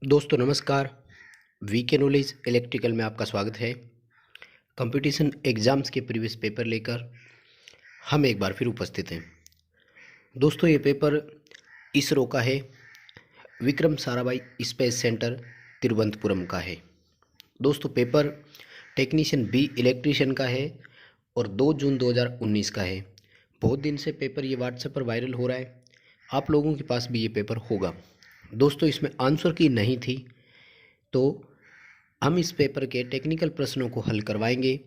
दोस्तों नमस्कार। VK knowledge electrical में आपका स्वागत है। कंपटीशन एग्ज़ाम्स के प्रीवियस पेपर लेकर हम एक बार फिर उपस्थित हैं। दोस्तों ये पेपर इसरो का है, विक्रम साराभाई स्पेस सेंटर तिरुवनंतपुरम का है। दोस्तों पेपर टेक्नीशियन बी इलेक्ट्रीशियन का है और 2 जून 2019 का है। बहुत दिन से पेपर ये व्हाट्सएप पर वायरल हो रहा है, आप लोगों के पास भी ये पेपर होगा। दोस्तों इसमें आंसर की नहीं थी, तो हम इस पेपर के टेक्निकल प्रश्नों को हल करवाएंगे।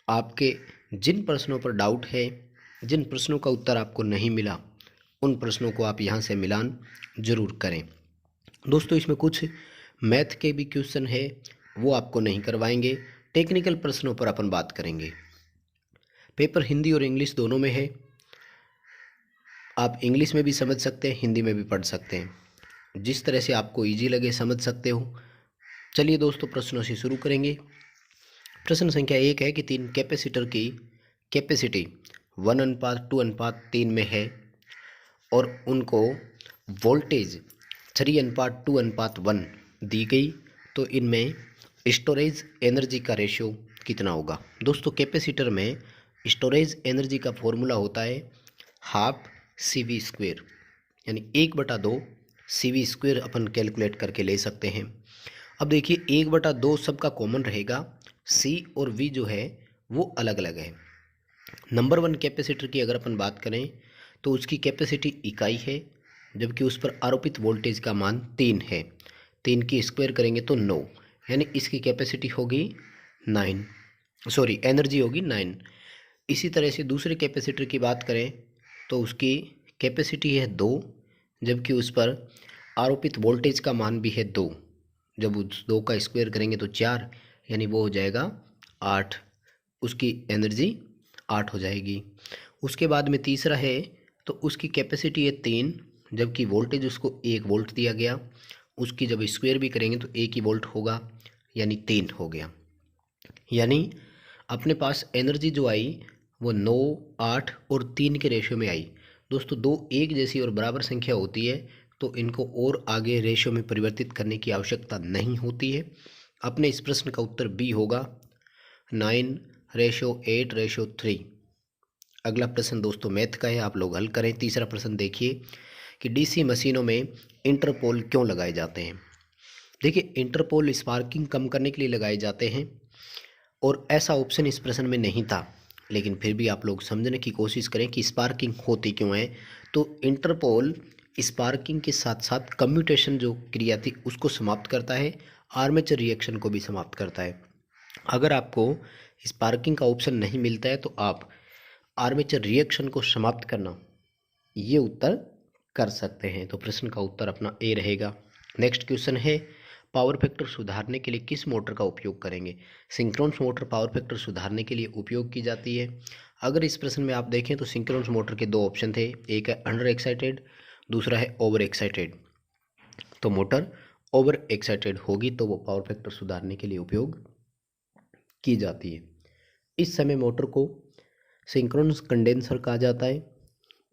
आपके जिन प्रश्नों पर डाउट है, जिन प्रश्नों का उत्तर आपको नहीं मिला, उन प्रश्नों को आप यहाँ से मिलान ज़रूर करें। दोस्तों इसमें कुछ मैथ के भी क्वेश्चन है, वो आपको नहीं करवाएंगे। टेक्निकल प्रश्नों पर अपन बात करेंगे। पेपर हिंदी और इंग्लिश दोनों में है, आप इंग्लिश में भी समझ सकते हैं, हिंदी में भी पढ़ सकते हैं, जिस तरह से आपको ईजी लगे समझ सकते हो। चलिए दोस्तों प्रश्नों से शुरू करेंगे। प्रश्न संख्या 1 है कि 3 कैपेसिटर की कैपेसिटी 1:2:3 में है और उनको वोल्टेज 3:2:1 दी गई, तो इनमें स्टोरेज एनर्जी का रेशियो कितना होगा। दोस्तों कैपेसिटर में स्टोरेज एनर्जी का फॉर्मूला होता है हाफ CV², यानी 1/2 CV² अपन कैलकुलेट करके ले सकते हैं। अब देखिए 1/2 सबका कॉमन रहेगा, C और V जो है वो अलग अलग है। नंबर 1 कैपेसिटर की अगर अपन बात करें तो उसकी कैपेसिटी इकाई है, जबकि उस पर आरोपित वोल्टेज का मान 3 है। 3 की स्क्वायर करेंगे तो 9, यानी इसकी कैपेसिटी होगी 9, सॉरी एनर्जी होगी 9। इसी तरह से दूसरे कैपेसिटर की बात करें तो उसकी कैपेसिटी है 2, जबकि उस पर आरोपित वोल्टेज का मान भी है 2। जब उस 2 का स्क्वायर करेंगे तो 4, यानी वो हो जाएगा 8, उसकी एनर्जी 8 हो जाएगी। उसके बाद में तीसरा है तो उसकी कैपेसिटी है 3, जबकि वोल्टेज उसको 1 वोल्ट दिया गया, उसकी जब स्क्वायर भी करेंगे तो 1 ही वोल्ट होगा, यानी 3 हो गया। यानी अपने पास एनर्जी जो आई वो 9, 8 और 3 के रेशियो में आई। दोस्तों दो एक जैसी और बराबर संख्या होती है तो इनको और आगे रेशियो में परिवर्तित करने की आवश्यकता नहीं होती है। अपने इस प्रश्न का उत्तर बी होगा 9:8:3। अगला प्रश्न दोस्तों मैथ का है, आप लोग हल करें। तीसरा प्रश्न देखिए कि डीसी मशीनों में इंटरपोल क्यों लगाए जाते हैं। देखिए इंटरपोल स्पार्किंग कम करने के लिए लगाए जाते हैं और ऐसा ऑप्शन इस प्रश्न में नहीं था, लेकिन फिर भी आप लोग समझने की कोशिश करें कि स्पार्किंग होती क्यों है। तो इंटरपोल स्पार्किंग के साथ साथ कम्यूटेशन जो क्रिया थी उसको समाप्त करता है, आर्मेचर रिएक्शन को भी समाप्त करता है। अगर आपको स्पार्किंग का ऑप्शन नहीं मिलता है तो आप आर्मेचर रिएक्शन को समाप्त करना ये उत्तर कर सकते हैं। तो प्रश्न का उत्तर अपना ए रहेगा। नेक्स्ट क्वेश्चन है पावर फैक्टर सुधारने के लिए किस मोटर का उपयोग करेंगे। सिंक्रोनस मोटर पावर फैक्टर सुधारने के लिए उपयोग की जाती है। अगर इस प्रश्न में आप देखें तो सिंक्रोनस मोटर के 2 ऑप्शन थे, एक है अंडर एक्साइटेड, दूसरा है ओवर एक्साइटेड। तो मोटर ओवर एक्साइटेड होगी तो वो पावर फैक्टर सुधारने के लिए उपयोग की जाती है। इस समय मोटर को सिंक्रोनस कंडेंसर कहा जाता है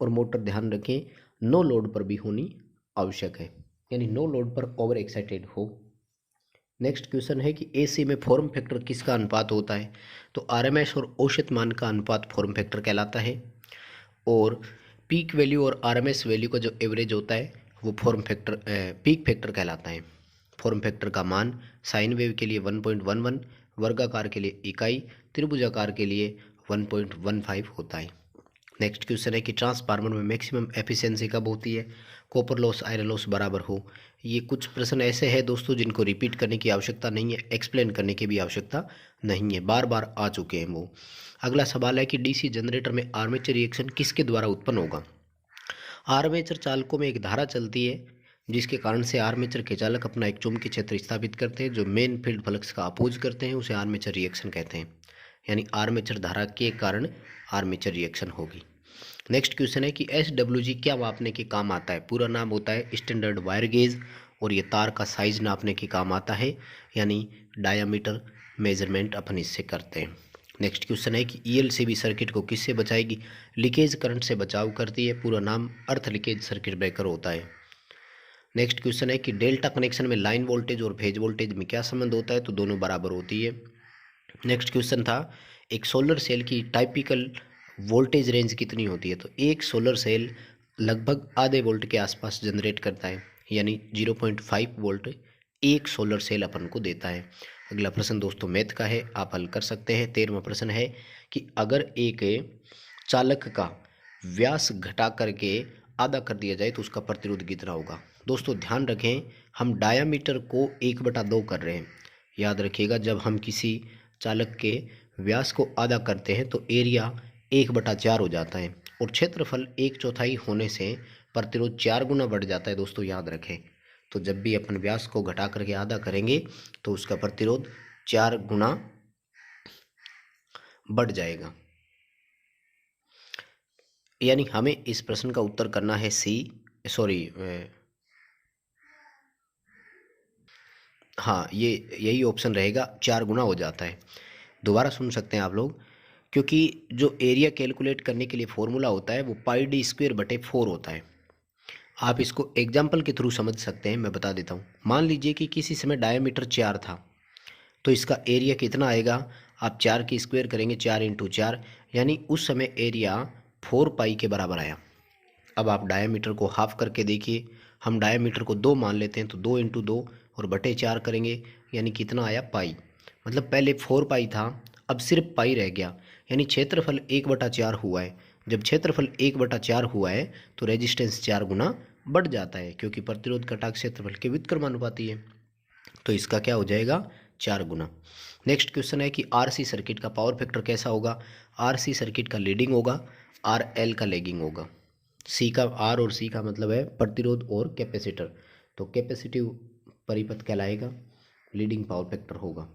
और मोटर ध्यान रखें नो लोड पर भी होनी आवश्यक है, यानी नो लोड पर ओवर एक्साइटेड हो। नेक्स्ट क्वेश्चन है कि एसी में फॉर्म फैक्टर किसका अनुपात होता है। तो आरएमएस और औसत मान का अनुपात फॉर्म फैक्टर कहलाता है और पीक वैल्यू और आरएमएस वैल्यू का जो एवरेज होता है वो फॉर्म फैक्टर पीक फैक्टर कहलाता है। फॉर्म फैक्टर का मान साइन वेव के लिए 1.11, वर्गाकार के लिए इकाई, त्रिभुजाकार के लिए 1.15 होता है। नेक्स्ट क्वेश्चन है कि ट्रांसफार्मर में मैक्सिमम एफिशिएंसी कब होती है। कॉपर लॉस आयरन लॉस बराबर हो। ये कुछ प्रश्न ऐसे हैं दोस्तों जिनको रिपीट करने की आवश्यकता नहीं है, एक्सप्लेन करने की भी आवश्यकता नहीं है, बार बार आ चुके हैं वो। अगला सवाल है कि डीसी जनरेटर में आर्मेचर रिएक्शन किसके द्वारा उत्पन्न होगा। आर्मेचर चालकों में एक धारा चलती है जिसके कारण से आर्मेचर के चालक अपना एक चुंबकीय क्षेत्र स्थापित करते हैं जो मेन फील्ड फ्लक्स का अपोज करते हैं, उसे आर्मेचर रिएक्शन कहते हैं। यानी आर्मेचर धारा के कारण आर्मेचर रिएक्शन होगी। नेक्स्ट क्वेश्चन है कि SWG क्या मापने के काम आता है। पूरा नाम होता है स्टैंडर्ड वायर गेज और ये तार का साइज नापने के काम आता है, यानी डायामीटर मेजरमेंट अपन इससे करते हैं। नेक्स्ट क्वेश्चन है कि ELCB सर्किट को किससे बचाएगी। लीकेज करंट से बचाव करती है। पूरा नाम अर्थ लीकेज सर्किट ब्रेकर होता है। नेक्स्ट क्वेश्चन है कि डेल्टा कनेक्शन में लाइन वोल्टेज और फेज वोल्टेज में क्या संबंध होता है, तो दोनों बराबर होती है। नेक्स्ट क्वेश्चन था एक सोलर सेल की टाइपिकल वोल्टेज रेंज कितनी होती है, तो एक सोलर सेल लगभग आधे वोल्ट के आसपास जनरेट करता है, यानी 0.5 वोल्ट एक सोलर सेल अपन को देता है। अगला प्रश्न दोस्तों मैथ का है, आप हल कर सकते हैं। 13वां प्रश्न है कि अगर एक चालक का व्यास घटा करके आधा कर दिया जाए तो उसका प्रतिरोध कितना होगा। दोस्तों ध्यान रखें, हम डायामीटर को 1/2 कर रहे हैं। याद रखिएगा, जब हम किसी चालक के व्यास को आधा करते हैं तो एरिया 1/4 हो जाता है और क्षेत्रफल 1/4 होने से प्रतिरोध 4 गुना बढ़ जाता है। दोस्तों याद रखें, तो जब भी अपन व्यास को घटा करके आधा करेंगे तो उसका प्रतिरोध 4 गुना बढ़ जाएगा। यानी हमें इस प्रश्न का उत्तर करना है हाँ, ये यही ऑप्शन रहेगा, 4 गुना हो जाता है। दोबारा सुन सकते हैं आप लोग, क्योंकि जो एरिया कैलकुलेट करने के लिए फॉर्मूला होता है वो πd²/4 होता है। आप इसको एग्जाम्पल के थ्रू समझ सकते हैं, मैं बता देता हूँ। मान लीजिए कि किसी समय डायमीटर 4 था, तो इसका एरिया कितना आएगा, आप 4 की स्क्वायर करेंगे, 4 × 4, यानी उस समय एरिया 4 के बराबर आया। अब आप डायमीटर को हाफ करके देखिए, हम डायमीटर को 2 मान लेते हैं, तो 2 × 2 और बटे 4 करेंगे, यानी कितना आया पाई। मतलब पहले 4 था, अब सिर्फ पाई रह गया, यानी क्षेत्रफल 1/4 हुआ है। जब क्षेत्रफल 1/4 हुआ है तो रेजिस्टेंस 4 गुना बढ़ जाता है, क्योंकि प्रतिरोध घटा क्षेत्रफल के व्युत्क्रमानुपाती है। तो इसका क्या हो जाएगा, 4 गुना। नेक्स्ट क्वेश्चन है कि आरसी सर्किट का पावर फैक्टर कैसा होगा। आरसी सर्किट का लीडिंग होगा, आरएल का लैगिंग होगा। सी का, आर और सी का मतलब है प्रतिरोध और कैपेसिटर, तो कैपेसिटिव परिपथ कहलाएगा, लीडिंग पावर फैक्टर होगा।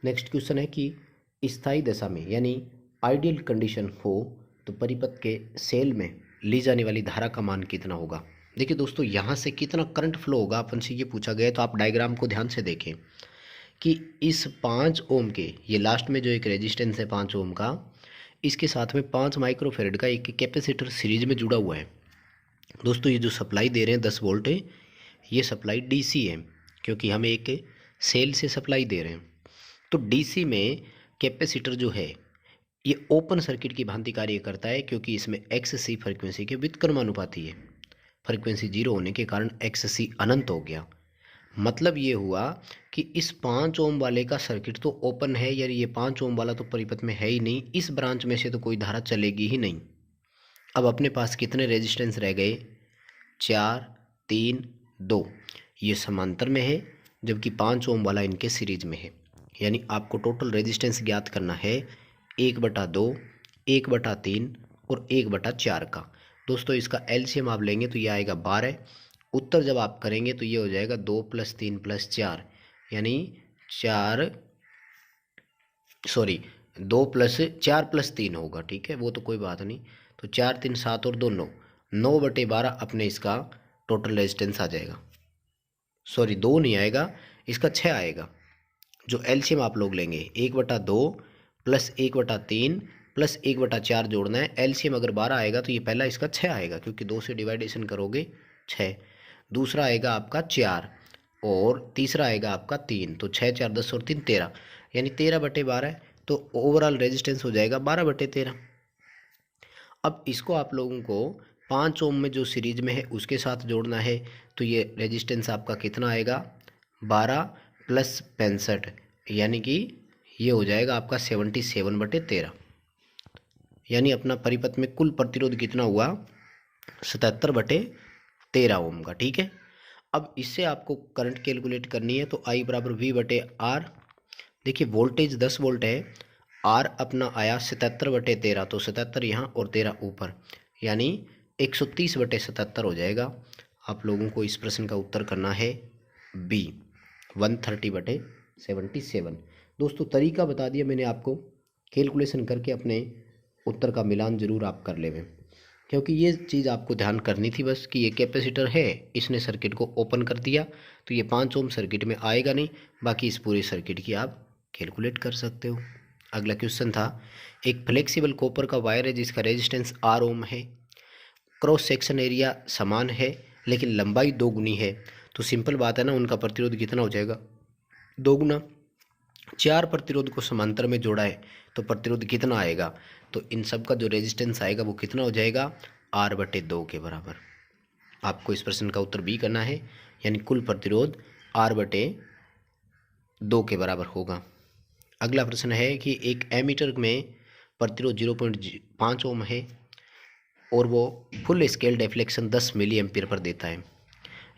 नेक्स्ट क्वेश्चन है कि स्थायी दशा में यानी आइडियल कंडीशन हो तो परिपथ के सेल में ली जाने वाली धारा का मान कितना होगा। देखिए दोस्तों, यहाँ से कितना करंट फ्लो होगा अपन से ये पूछा गया है, तो आप डायग्राम को ध्यान से देखें कि इस 5 ओम के, ये लास्ट में जो एक रेजिस्टेंस है 5 ओम का, इसके साथ में 5 माइक्रोफेरेड का एक कैपेसिटर सीरीज में जुड़ा हुआ है। दोस्तों ये जो सप्लाई दे रहे हैं 10 वोल्ट है, ये सप्लाई डीसी है, क्योंकि हम एक सेल से सप्लाई दे रहे हैं। तो डीसी में कैपेसिटर जो है ये ओपन सर्किट की भांति कार्य करता है, क्योंकि इसमें XC फ्रीक्वेंसी के व्युत्क्रमानुपाती है। फ्रीक्वेंसी 0 होने के कारण XC अनंत हो गया। मतलब ये हुआ कि इस 5 ओम वाले का सर्किट तो ओपन है, यानी ये 5 ओम वाला तो परिपथ में है ही नहीं, इस ब्रांच में से तो कोई धारा चलेगी ही नहीं। अब अपने पास कितने रेजिस्टेंस रह गए, 4, 3, 2, ये समांतर में है, जबकि 5 ओम वाला इनके सीरीज में है। यानी आपको टोटल रेजिस्टेंस ज्ञात करना है 1/2, 1/3 और 1/4 का। दोस्तों इसका एलसीएम आप लेंगे तो ये आएगा 12। उत्तर जब आप करेंगे तो ये हो जाएगा 2 + 3 + 4, यानी 2 + 4 + 3 होगा। ठीक है, वो तो कोई बात नहीं। तो 4, 3, 7 और 2 9, 9/12 अपने इसका टोटल रेजिस्टेंस आ जाएगा। 2 नहीं आएगा, इसका 6 आएगा। जो एलसीएम आप लोग लेंगे 1/2 + 1/3 + 1/4 जोड़ना है। एलसीएम अगर 12 आएगा तो ये पहला इसका 6 आएगा, क्योंकि 2 से डिवाइडेशन करोगे 6। दूसरा आएगा आपका 4 और तीसरा आएगा आपका 3। तो 6, 4, 10 और 3 13, यानी 13/12। तो ओवरऑल रेजिस्टेंस हो जाएगा 12/13। अब इसको आप लोगों को 5 ओम में जो सीरीज में है उसके साथ जोड़ना है, तो ये रेजिस्टेंस आपका कितना आएगा, 12 + 65, यानी कि ये हो जाएगा आपका 77/13। यानी अपना परिपथ में कुल प्रतिरोध कितना हुआ, 77/13 ओम का। ठीक है, अब इससे आपको करंट कैलकुलेट करनी है, तो I = V/R। देखिए वोल्टेज 10 वोल्ट है, R अपना आया 77/13, तो 77 यहाँ और 13 ऊपर, यानी 130/77 हो जाएगा। आप लोगों को इस प्रश्न का उत्तर करना है B, 130/77। दोस्तों तरीका बता दिया मैंने आपको, कैलकुलेशन करके अपने उत्तर का मिलान जरूर आप कर लेवें, क्योंकि ये चीज़ आपको ध्यान करनी थी बस कि ये कैपेसिटर है, इसने सर्किट को ओपन कर दिया, तो ये 5 ओम सर्किट में आएगा नहीं, बाकी इस पूरे सर्किट की आप कैलकुलेट कर सकते हो। अगला क्वेश्चन था, एक फ्लेक्सिबल कॉपर का वायर है जिसका रेजिस्टेंस R ओम है, क्रॉस सेक्शन एरिया समान है, लेकिन लंबाई 2 गुनी है, तो सिंपल बात है ना, उनका प्रतिरोध कितना हो जाएगा, 2 गुना। 4 प्रतिरोध को समांतर में जोड़ा है तो प्रतिरोध कितना आएगा, तो इन सब का जो रेजिस्टेंस आएगा वो कितना हो जाएगा, R/2 के बराबर। आपको इस प्रश्न का उत्तर बी करना है, यानी कुल प्रतिरोध R/2 के बराबर होगा। अगला प्रश्न है कि एक एमीटर में प्रतिरोध 0.5 ओम है और वो full scale deflection 10 milli ampere पर देता है।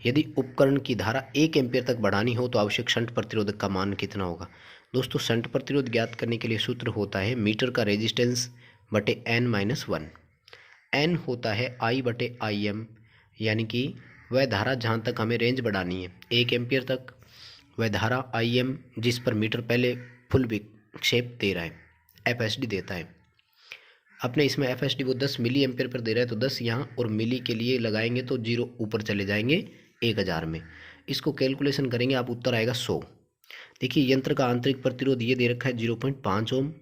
यदि उपकरण की धारा 1 एम्पियर तक बढ़ानी हो तो आवश्यक शंट प्रतिरोधक का मान कितना होगा। दोस्तों, शंट प्रतिरोध ज्ञात करने के लिए सूत्र होता है मीटर का रेजिस्टेंस बटे n-1। n होता है I/IM, यानी कि वह धारा जहाँ तक हमें रेंज बढ़ानी है 1 एम्पियर तक, वह धारा IM जिस पर मीटर पहले फुल विक्षेप दे रहा है, FSD देता है। अपने इसमें FSD वो 10 मिली एम्पियर पर दे रहा है, तो 10 यहाँ और मिली के लिए लगाएंगे तो 0 ऊपर चले जाएंगे 1000 में। इसको कैलकुलेशन करेंगे, आप उत्तर आएगा 100। देखिए, यंत्र का आंतरिक प्रतिरोध ये दे रखा है 0.5 ओम,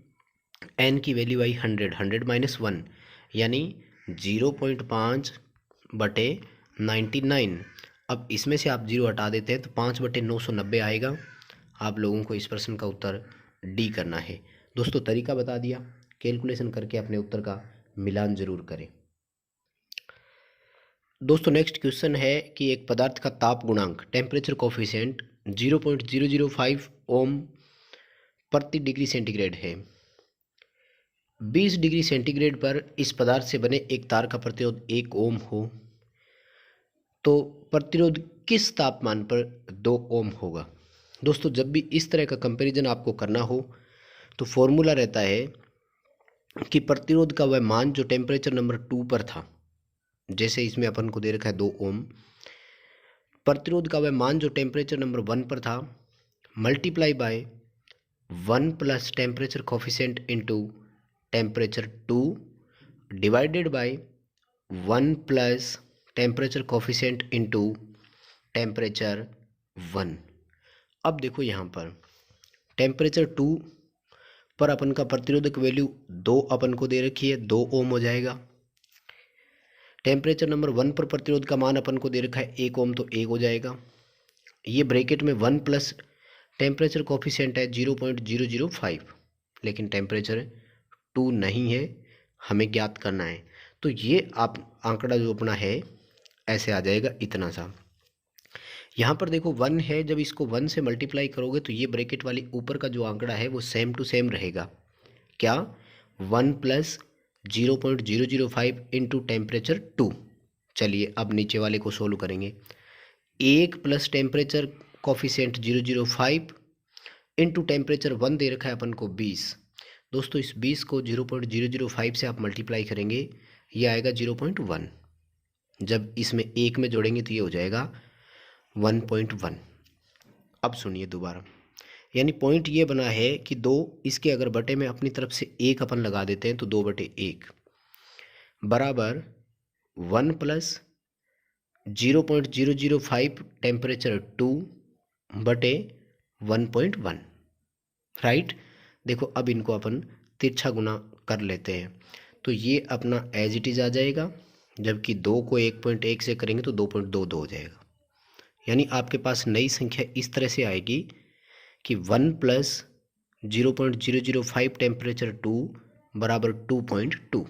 n की वैल्यू आई 100 यानी 0.5/99। अब इसमें से आप 0 हटा देते हैं तो 5/990 आएगा। आप लोगों को इस प्रश्न का उत्तर डी करना है। दोस्तों, तरीका बता दिया, कैलकुलेशन करके अपने उत्तर का मिलान जरूर करें। दोस्तों, नेक्स्ट क्वेश्चन है कि एक पदार्थ का ताप गुणांक टेम्परेचर कोफिशिएंट 0.005 ओम प्रति डिग्री सेंटीग्रेड है। 20 डिग्री सेंटीग्रेड पर इस पदार्थ से बने एक तार का प्रतिरोध 1 ओम हो तो प्रतिरोध किस तापमान पर 2 ओम होगा। दोस्तों, जब भी इस तरह का कंपैरिजन आपको करना हो तो फॉर्मूला रहता है कि प्रतिरोध का वह मान जो टेम्परेचर नंबर 2 पर था, जैसे इसमें अपन को दे रखा है 2 ओम, प्रतिरोध का वह मान जो टेम्परेचर नंबर 1 पर था multiply by 1 plus temperature coefficient into temperature 2 divided by 1 plus temperature coefficient into temperature 1। अब देखो, यहाँ पर टेम्परेचर 2 पर अपन का प्रतिरोधक वैल्यू 2 अपन को दे रखी है, 2 ओम हो जाएगा। टेम्परेचर नंबर 1 पर प्रतिरोध का मान अपन को दे रखा है 1 ओम, तो 1 हो जाएगा। ये ब्रैकेट में 1 प्लस टेम्परेचर कोफिशिएंट है 0.005, लेकिन टेम्परेचर 2 नहीं है, हमें ज्ञात करना है। तो ये आप आंकड़ा जो अपना है ऐसे आ जाएगा इतना सा। यहाँ पर देखो 1 है, जब इसको 1 से मल्टीप्लाई करोगे तो ये ब्रैकेट वाली ऊपर का जो आंकड़ा है वो सेम टू सेम रहेगा। क्या, 1 प्लस 0.005 इंटू टेम्परेचर 2। चलिए अब नीचे वाले को सोल्व करेंगे। 1 plus temperature coefficient 0.05 into temperature 1 दे रखा है अपन को 20। दोस्तों, इस 20 को 0.005 से आप मल्टीप्लाई करेंगे, ये आएगा 0.1। जब इसमें 1 में जोड़ेंगे तो ये हो जाएगा 1.1। अब सुनिए दोबारा, यानी पॉइंट ये बना है कि 2 इसके अगर बटे में अपनी तरफ से 1 अपन लगा देते हैं तो 2/1 बराबर 1 प्लस 0.005 टेम्परेचर 2 बटे 1.1, राइट। देखो, अब इनको अपन तिरछा गुना कर लेते हैं तो ये अपना एज इट इज़ आ जाएगा, जबकि 2 को 1.1 से करेंगे तो 2.22 हो जाएगा। यानी आपके पास नई संख्या इस तरह से आएगी कि 1 प्लस 0.005 टेम्परेचर 2 बराबर 2.2।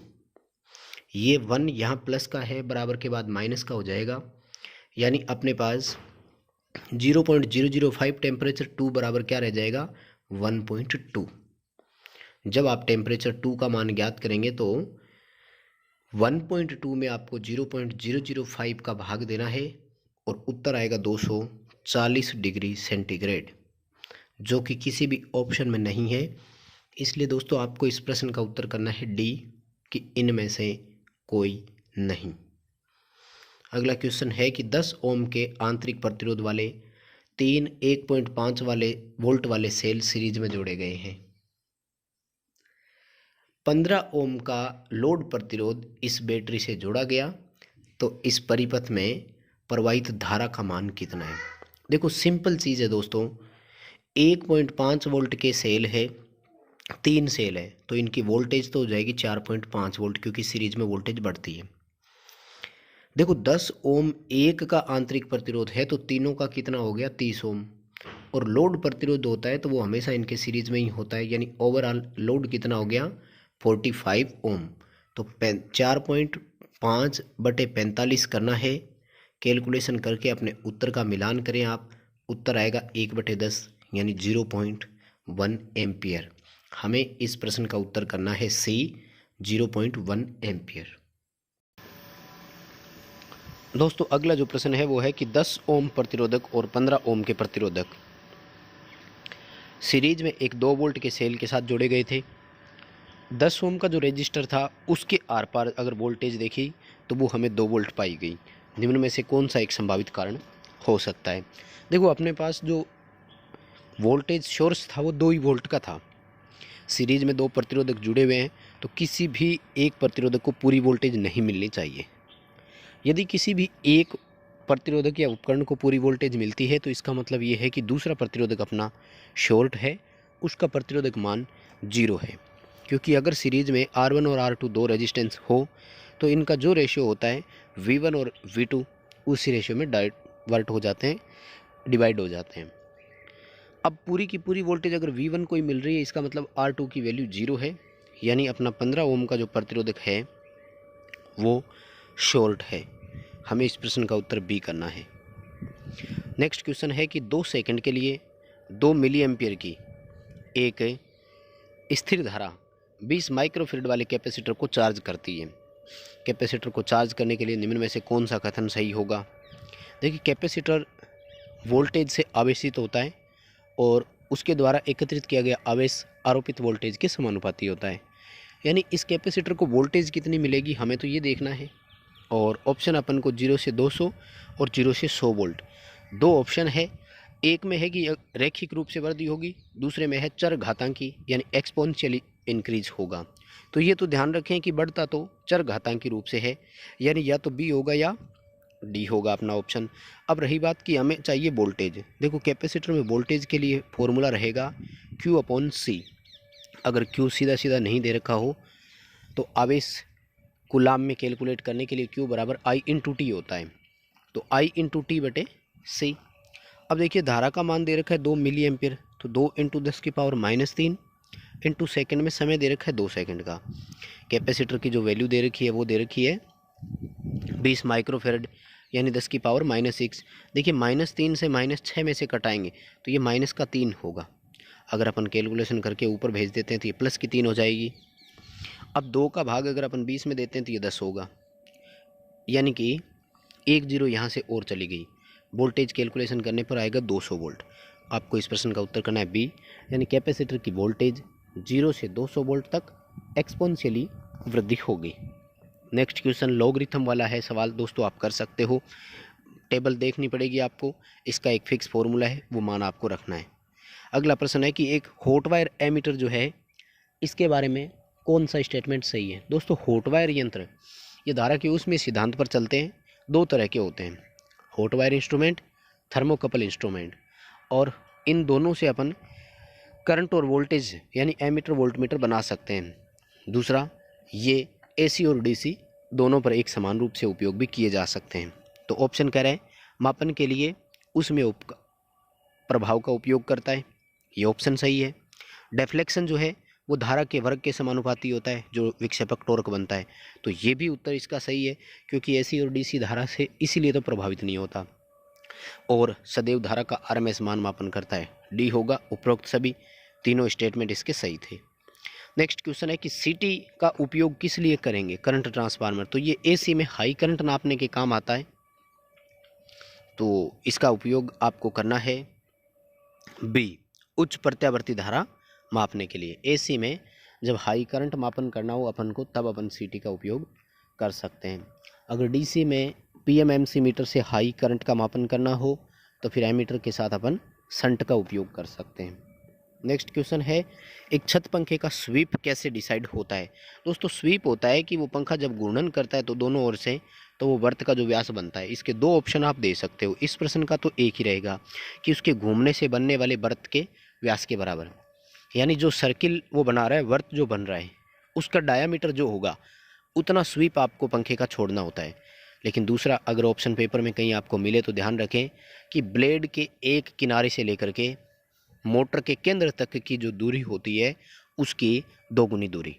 ये 1 यहाँ प्लस का है, बराबर के बाद माइनस का हो जाएगा, यानी अपने पास 0.005 टेम्परेचर 2 बराबर क्या रह जाएगा, 1.2। जब आप टेम्परेचर 2 का मान ज्ञात करेंगे तो 1.2 में आपको 0.005 का भाग देना है और उत्तर आएगा 240 डिग्री सेंटीग्रेड, जो कि किसी भी ऑप्शन में नहीं है। इसलिए दोस्तों, आपको इस प्रश्न का उत्तर करना है डी, कि इनमें से कोई नहीं। अगला क्वेश्चन है कि 10 ओम के आंतरिक प्रतिरोध वाले 3 1.5 वोल्ट वाले सेल सीरीज में जोड़े गए हैं। 15 ओम का लोड प्रतिरोध इस बैटरी से जोड़ा गया तो इस परिपथ में प्रवाहित धारा का मान कितना है। देखो, सिंपल चीज़ है दोस्तों, 1.5 वोल्ट के सेल है, 3 सेल है, तो इनकी वोल्टेज तो हो जाएगी 4.5 वोल्ट, क्योंकि सीरीज में वोल्टेज बढ़ती है। देखो 10 ओम एक का आंतरिक प्रतिरोध है तो तीनों का कितना हो गया 30 ओम। और लोड प्रतिरोध होता है तो वो हमेशा इनके सीरीज में ही होता है, यानी ओवरऑल लोड कितना हो गया 45 ओम। तो 4.5/45 करना है। कैलकुलेशन करके अपने उत्तर का मिलान करें आप, उत्तर आएगा 1/10 यानी 0.1 एम्पियर। हमें इस प्रश्न का उत्तर करना है सी 0.1 एम्पियर। दोस्तों अगला जो प्रश्न है वो है कि 10 ओम प्रतिरोधक और 15 ओम के प्रतिरोधक सीरीज में एक 2 वोल्ट के सेल के साथ जोड़े गए थे। 10 ओम का जो रेजिस्टर था उसके आर पार अगर वोल्टेज देखी तो वो हमें 2 वोल्ट पाई गई। निम्न में से कौन सा एक संभावित कारण हो सकता है? देखो अपने पास जो वोल्टेज सोर्स था वो 2 ही वोल्ट का था। सीरीज में 2 प्रतिरोधक जुड़े हुए हैं तो किसी भी एक प्रतिरोधक को पूरी वोल्टेज नहीं मिलनी चाहिए। यदि किसी भी एक प्रतिरोधक या उपकरण को पूरी वोल्टेज मिलती है तो इसका मतलब ये है कि दूसरा प्रतिरोधक अपना शॉर्ट है, उसका प्रतिरोधक मान 0 है। क्योंकि अगर सीरीज में R1 और R2 दो रेजिस्टेंस हो तो इनका जो रेशियो होता है V1 और V2 उसी रेशियो में डाइवर्ट हो जाते हैं, डिवाइड हो जाते हैं। अब पूरी की पूरी वोल्टेज अगर V1 को ही मिल रही है इसका मतलब R2 की वैल्यू 0 है, यानी अपना 15 ओम का जो प्रतिरोधक है वो शॉर्ट है। हमें इस प्रश्न का उत्तर बी करना है। नेक्स्ट क्वेश्चन है कि 2 सेकंड के लिए 2 मिली एम्पियर की एक स्थिर धारा 20 माइक्रोफेरेड वाले कैपेसिटर को चार्ज करती है। कैपेसिटर को चार्ज करने के लिए निम्न में से कौन सा कथन सही होगा? देखिए कैपेसिटर वोल्टेज से आवेशित होता है और उसके द्वारा एकत्रित किया गया आवेश आरोपित वोल्टेज के समानुपाती होता है। यानी इस कैपेसिटर को वोल्टेज कितनी मिलेगी हमें तो ये देखना है। और ऑप्शन अपन को 0 से 200 और 0 से 100 वोल्ट दो ऑप्शन है। एक में है कि रैखिक रूप से वृद्धि होगी, दूसरे में है चर घातांकी यानी एक्सपोनेंशियली इंक्रीज होगा। तो ये तो ध्यान रखें कि बढ़ता तो चर घातांकी रूप से है, यानी या तो बी होगा या डी होगा अपना ऑप्शन। अब रही बात कि हमें चाहिए वोल्टेज। देखो कैपेसिटर में वोल्टेज के लिए फॉर्मूला रहेगा Q/C। अगर Q सीधा सीधा नहीं दे रखा हो तो आवेश कूलाम में कैलकुलेट करने के लिए Q बराबर I/T होता है, तो I/T/C। अब देखिए धारा का मान दे रखा है 2 मिली एम्पियर, तो 2 × 10⁻³ इंटू सेकेंड में समय दे रखा है 2 सेकंड का। कैपेसिटर की जो वैल्यू दे रखी है वो दे रखी है 20 माइक्रोफेरेड यानी 10⁻⁻6। देखिए -3 से -6 में से कटाएंगे तो ये -3 होगा। अगर अपन कैलकुलेशन करके ऊपर भेज देते हैं तो ये +3 हो जाएगी। अब 2 का भाग अगर अपन 20 में देते हैं तो ये 10 होगा, यानी कि 1 0 यहाँ से और चली गई। वोल्टेज कैलकुलेशन करने पर आएगा 200 वोल्ट। आपको इस प्रश्न का उत्तर करना है बी, यानी कैपेसिटर की वोल्टेज 0 से 200 वोल्ट तक एक्सपोनेंशियली वृद्धि होगी। नेक्स्ट क्वेश्चन लॉगरिथम वाला है सवाल, दोस्तों आप कर सकते हो। टेबल देखनी पड़ेगी आपको, इसका एक फिक्स फॉर्मूला है वो मान आपको रखना है। अगला प्रश्न है कि एक हॉट वायर एमीटर जो है इसके बारे में कौन सा स्टेटमेंट सही है? दोस्तों हॉट वायर यंत्र ये धारा के उसमें सिद्धांत पर चलते हैं। 2 तरह के होते हैं, hot wire instrument, thermocouple instrument. और इन दोनों से अपन करंट और वोल्टेज यानी एमीटर वोल्टमीटर बना सकते हैं। दूसरा ये AC और DC दोनों पर एक समान रूप से उपयोग भी किए जा सकते हैं। तो ऑप्शन कह रहे हैं मापन के लिए उसमें प्रभाव का उपयोग करता है, ये ऑप्शन सही है। डेफ्लेक्शन जो है वो धारा के वर्ग के समानुपाती होता है जो विक्षेपक टॉर्क बनता है, तो ये भी उत्तर इसका सही है क्योंकि AC और DC धारा से इसीलिए तो प्रभावित नहीं होता। और सदैव धारा का RMS मान मापन करता है, डी होगा। उपरोक्त सभी तीनों स्टेटमेंट इसके सही थे। नेक्स्ट क्वेश्चन है कि CT का उपयोग किस लिए करेंगे? करंट ट्रांसफार्मर, तो ये AC में हाई करंट नापने के काम आता है, तो इसका उपयोग आपको करना है बी, उच्च प्रत्यावर्ती धारा मापने के लिए। AC में जब हाई करंट मापन करना हो अपन को तब अपन CT का उपयोग कर सकते हैं। अगर DC में PMMC मीटर से हाई करंट का मापन करना हो तो फिर एमीटर के साथ अपन शंट का उपयोग कर सकते हैं। नेक्स्ट क्वेश्चन है एक छत पंखे का स्वीप कैसे डिसाइड होता है? दोस्तों स्वीप होता है कि वो पंखा जब घूर्णन करता है तो दोनों ओर से तो वो वर्त का जो व्यास बनता है, इसके 2 ऑप्शन आप दे सकते हो। इस प्रश्न का तो एक ही रहेगा कि उसके घूमने से बनने वाले वर्त के व्यास के बराबर, यानी जो सर्किल वो बना रहा है, वर्त जो बन रहा है उसका डायामीटर जो होगा उतना स्वीप आपको पंखे का छोड़ना होता है। लेकिन दूसरा अगर ऑप्शन पेपर में कहीं आपको मिले तो ध्यान रखें कि ब्लेड के एक किनारे से लेकर के मोटर के केंद्र तक की जो दूरी होती है उसकी दोगुनी दूरी,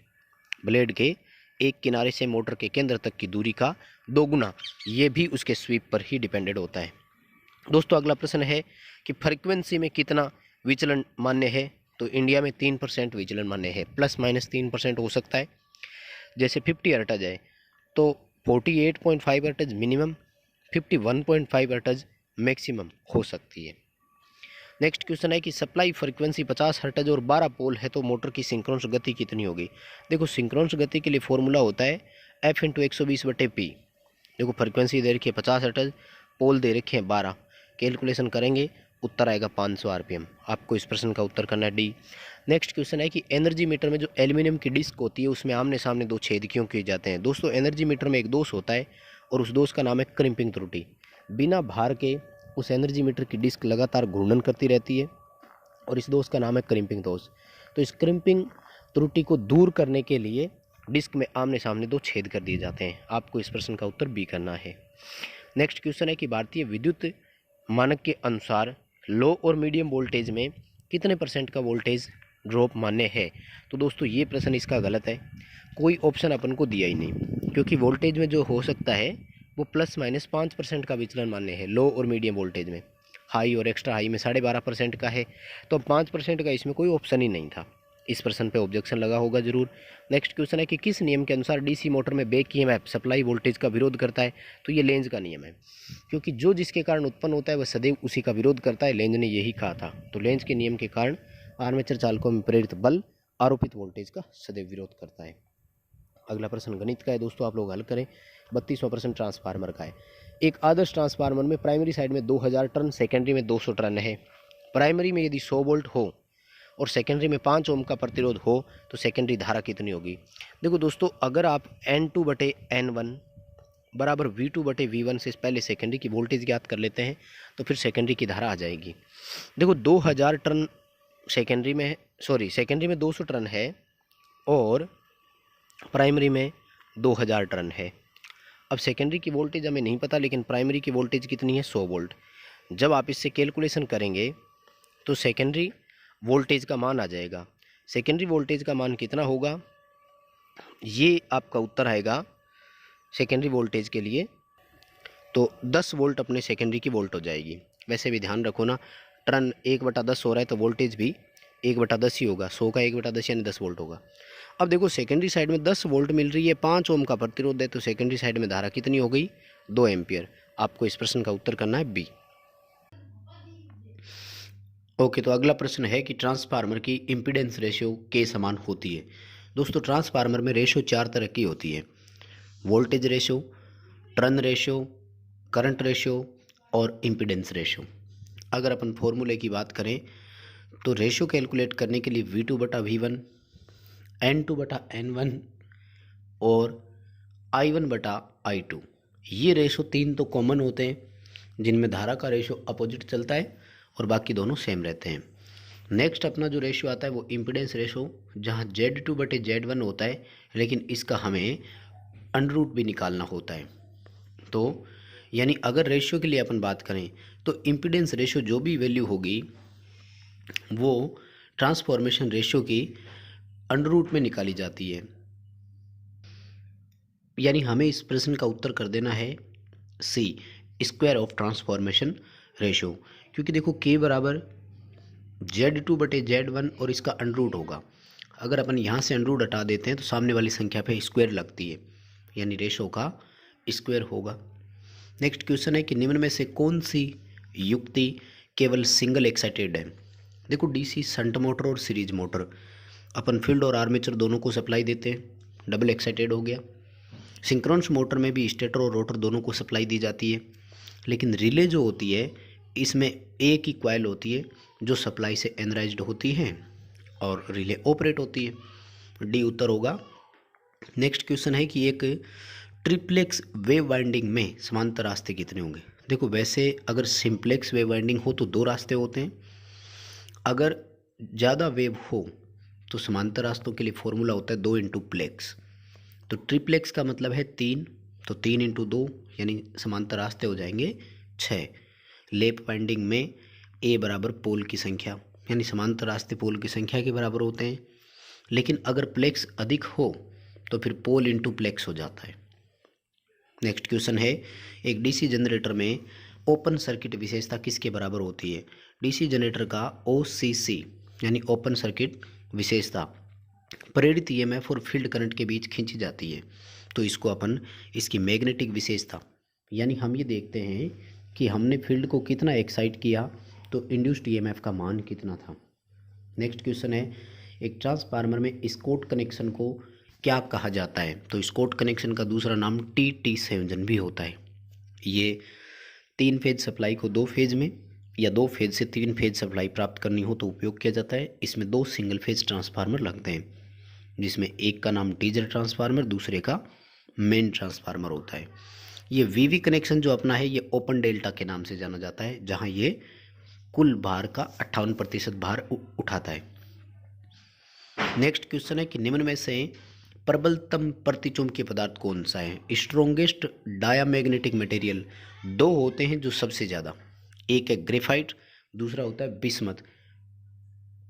ब्लेड के एक किनारे से मोटर के केंद्र तक की दूरी का दोगुना, ये भी उसके स्वीप पर ही डिपेंडेंट होता है। दोस्तों अगला प्रश्न है कि फ्रीक्वेंसी में कितना विचलन मान्य है। तो इंडिया में 3% विचलन मान्य है, प्लस माइनस 3% हो सकता है। जैसे 50 हर्ट्ज है तो 48.5 हर्ट्ज मिनिमम, 51.5 हर्ट्ज मैक्सिमम हो सकती है। नेक्स्ट क्वेश्चन है कि सप्लाई फ्रीक्वेंसी 50 हर्ट्ज और 12 पोल है तो मोटर की सिंक्रोनस गति कितनी होगी। देखो सिंक्रोनस गति के लिए फॉर्मूला होता है F × 120/P। देखो फ्रीक्वेंसी दे रखी है 50 हर्ट्ज, पोल दे रखे हैं 12, कैलकुलेशन करेंगे उत्तर आएगा 500 RPM। आपको इस प्रश्न का उत्तर करना है डी। नेक्स्ट क्वेश्चन है कि एनर्जी मीटर में जो एल्यूमिनियम की डिस्क होती है उसमें आमने सामने दो छेद क्यों किए जाते हैं। दोस्तों एनर्जी मीटर में एक दोष होता है और उस दोष का नाम है क्रिम्पिंग त्रुटि। बिना भार के उस एनर्जी मीटर की डिस्क लगातार घूर्णन करती रहती है और इस दोष का नाम है क्रिम्पिंग दोष। तो इस क्रिम्पिंग त्रुटि को दूर करने के लिए डिस्क में आमने सामने दो छेद कर दिए जाते हैं। आपको इस प्रश्न का उत्तर बी करना है। नेक्स्ट क्वेश्चन है कि भारतीय विद्युत मानक के अनुसार लो और मीडियम वोल्टेज में कितने % का वोल्टेज ड्रॉप मान्य है। तो दोस्तों ये प्रश्न इसका गलत है, कोई ऑप्शन अपन को दिया ही नहीं, क्योंकि वोल्टेज में जो हो सकता है वो प्लस माइनस 5% का विचलन मान्य है लो और मीडियम वोल्टेज में। हाई और एक्स्ट्रा हाई में 12.5% का है, तो 5% का इसमें कोई ऑप्शन ही नहीं था। इस प्रश्न पे ऑब्जेक्शन लगा होगा जरूर। नेक्स्ट क्वेश्चन है कि किस नियम के अनुसार डीसी मोटर में बैक ईएमएफ सप्लाई वोल्टेज का विरोध करता है। तो ये लेंज का नियम है, क्योंकि जो जिसके कारण उत्पन्न होता है वह सदैव उसी का विरोध करता है। लेंज ने यही कहा था। तो लेंज के नियम के कारण आर्मेचर चालकों में प्रेरित बल आरोपित वोल्टेज का सदैव विरोध करता है। अगला प्रश्न गणित का है दोस्तों, आप लोग हल करें। 32वां प्रश्न ट्रांसफार्मर का है। एक आदर्श ट्रांसफार्मर में प्राइमरी साइड में 2000 टर्न, सेकेंडरी में 200 टर्न है। प्राइमरी में यदि 100 वोल्ट हो और सेकेंडरी में 5 ओम का प्रतिरोध हो तो सेकेंडरी धारा कितनी होगी। देखो दोस्तों अगर आप N2/N1 बराबर V2/V1 से पहले सेकेंडरी की वोल्टेज ज्ञात कर लेते हैं तो फिर सेकेंडरी की धारा आ जाएगी। देखो 2000 टर्न सेकेंडरी में, सेकेंडरी में 200 टर्न है और प्राइमरी में 2000 टर्न है। अब सेकेंडरी की वोल्टेज हमें नहीं पता, लेकिन प्राइमरी की वोल्टेज कितनी है 100 वोल्ट। जब आप इससे कैलकुलेशन करेंगे तो सेकेंडरी वोल्टेज का मान आ जाएगा। सेकेंडरी वोल्टेज का मान कितना होगा, ये आपका उत्तर आएगा सेकेंडरी वोल्टेज के लिए तो 10 वोल्ट अपने सेकेंडरी की वोल्ट हो जाएगी। वैसे भी ध्यान रखो ना, टर्न 1/10 हो रहा है तो वोल्टेज भी 1/10 ही होगा। 100 का 1/10 यानी 10 वोल्ट होगा। अब देखो सेकेंडरी साइड में 10 वोल्ट मिल रही है, 5 ओम का प्रतिरोध है, तो सेकेंडरी साइड में धारा कितनी हो गई 2 एम्पियर। आपको इस प्रश्न का उत्तर करना है बी। ओके, तो अगला प्रश्न है कि ट्रांसफार्मर की इम्पीडेंस रेशियो के समान होती है। दोस्तों ट्रांसफार्मर में रेशियो 4 तरह की होती है, voltage ratio, turn ratio, current ratio और इम्पीडेंस रेशियो। अगर अपन फॉर्मूले की बात करें तो रेशियो कैलकुलेट करने के लिए V2/V1, N2/N1 और I1/I2, ये रेशो 3 तो कॉमन होते हैं जिनमें धारा का रेशो अपोजिट चलता है और बाकी दोनों सेम रहते हैं। नेक्स्ट अपना जो रेशियो आता है वो इम्पीडेंस रेशो, जहाँ Z2/Z1 होता है, लेकिन इसका हमें अंडर भी निकालना होता है। तो यानी अगर रेशियो के लिए अपन बात करें तो इम्पीडेंस रेशियो जो भी वैल्यू होगी वो ट्रांसफॉर्मेशन रेशियो की अंडर में निकाली जाती है। यानी हमें इस प्रश्न का उत्तर कर देना है सी, स्क्वायर ऑफ ट्रांसफॉर्मेशन रेशियो। क्योंकि देखो K बराबर Z2/Z1 और इसका अंडर होगा। अगर अपन यहाँ से अंडर हटा देते हैं तो सामने वाली संख्या पे स्क्वायर लगती है, यानी रेशो का स्क्वायर होगा। नेक्स्ट क्वेश्चन है कि निम्न में से कौन सी युक्ति केवल सिंगल एक्साइटेड है। देखो डीसी शंट मोटर और सीरीज मोटर अपन फील्ड और आर्मेचर दोनों को सप्लाई देते हैं, डबल एक्साइटेड हो गया। सिंक्रोनस मोटर में भी स्टेटर और रोटर दोनों को सप्लाई दी जाती है, लेकिन रिले जो होती है इसमें एक ही कॉइल होती है जो सप्लाई से एनर्जाइज्ड होती है और रिले ऑपरेट होती है। डी उत्तर होगा। नेक्स्ट क्वेश्चन है कि एक ट्रिप्लेक्स वेव वाइंडिंग में समांतर रास्ते कितने होंगे। देखो वैसे अगर सिंप्लेक्स वेव वाइंडिंग हो तो 2 रास्ते होते हैं, अगर ज़्यादा वेव हो तो समांतर रास्तों के लिए फॉर्मूला होता है 2 × प्लेक्स। तो ट्रिप्लेक्स का मतलब है 3 तो 3 × 2 यानी समांतर रास्ते हो जाएंगे 6। लेप वाइंडिंग में ए बराबर पोल की संख्या, यानी समांतर रास्ते पोल की संख्या के बराबर होते हैं। लेकिन अगर प्लेक्स अधिक हो तो फिर पोल इंटू प्लेक्स हो जाता है। नेक्स्ट क्वेश्चन है, एक डीसी जनरेटर में ओपन सर्किट विशेषता किसके बराबर होती है? डीसी जनरेटर का OCC यानी ओपन सर्किट विशेषता प्रेरित ईएमएफ और फील्ड करंट के बीच खींची जाती है। तो इसको अपन इसकी मैग्नेटिक विशेषता, यानी हम ये देखते हैं कि हमने फील्ड को कितना एक्साइट किया तो इंड्यूस्ड ईएमएफ का मान कितना था। नेक्स्ट क्वेश्चन है, एक ट्रांसफार्मर में स्कॉट कनेक्शन को क्या कहा जाता है? तो स्कॉट कनेक्शन का दूसरा नाम TT संयोजन भी होता है। ये 3 फेज सप्लाई को 2 फेज में या 2 फेज से 3 फेज सप्लाई प्राप्त करनी हो तो उपयोग किया जाता है। इसमें 2 सिंगल फेज ट्रांसफार्मर लगते हैं, जिसमें एक का नाम टीजर ट्रांसफार्मर, दूसरे का मेन ट्रांसफार्मर होता है। ये VV कनेक्शन जो अपना है ये ओपन डेल्टा के नाम से जाना जाता है, जहां ये कुल भार का 58% भार उठाता है। नेक्स्ट क्वेश्चन है कि निम्न में से प्रबलतम प्रतिचुंबकीय पदार्थ कौन सा है? स्ट्रोंगेस्ट डायामैग्नेटिक मटेरियल 2 होते हैं जो सबसे ज़्यादा, एक है ग्रेफाइट, दूसरा होता है बिस्मथ।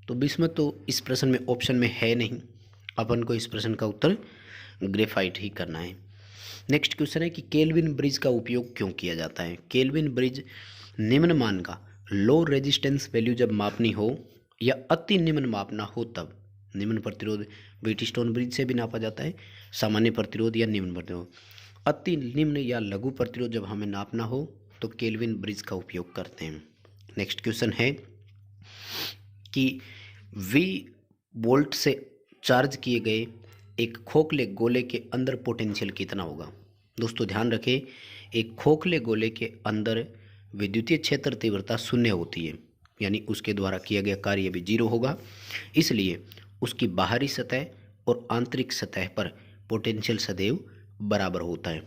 तो बिस्मथ तो इस प्रश्न में ऑप्शन में है नहीं, अपन को इस प्रश्न का उत्तर ग्रेफाइट ही करना है। नेक्स्ट क्वेश्चन है कि केल्विन ब्रिज का उपयोग क्यों किया जाता है? केल्विन ब्रिज निम्न मान का लो रेजिस्टेंस वैल्यू जब मापनी हो या अति निम्न मापना हो तब। निम्न प्रतिरोध व्हीटस्टोन ब्रिज से भी नापा जाता है, सामान्य प्रतिरोध या निम्न प्रतिरोध। अति निम्न या लघु प्रतिरोध जब हमें नापना हो तो केल्विन ब्रिज का उपयोग करते हैं। नेक्स्ट क्वेश्चन है कि V वोल्ट से चार्ज किए गए एक खोखले गोले के अंदर पोटेंशियल कितना होगा? दोस्तों ध्यान रखें, एक खोखले गोले के अंदर विद्युतीय क्षेत्र तीव्रता 0 होती है, यानी उसके द्वारा किया गया कार्य भी 0 होगा। इसलिए उसकी बाहरी सतह और आंतरिक सतह पर पोटेंशियल सदैव बराबर होता है।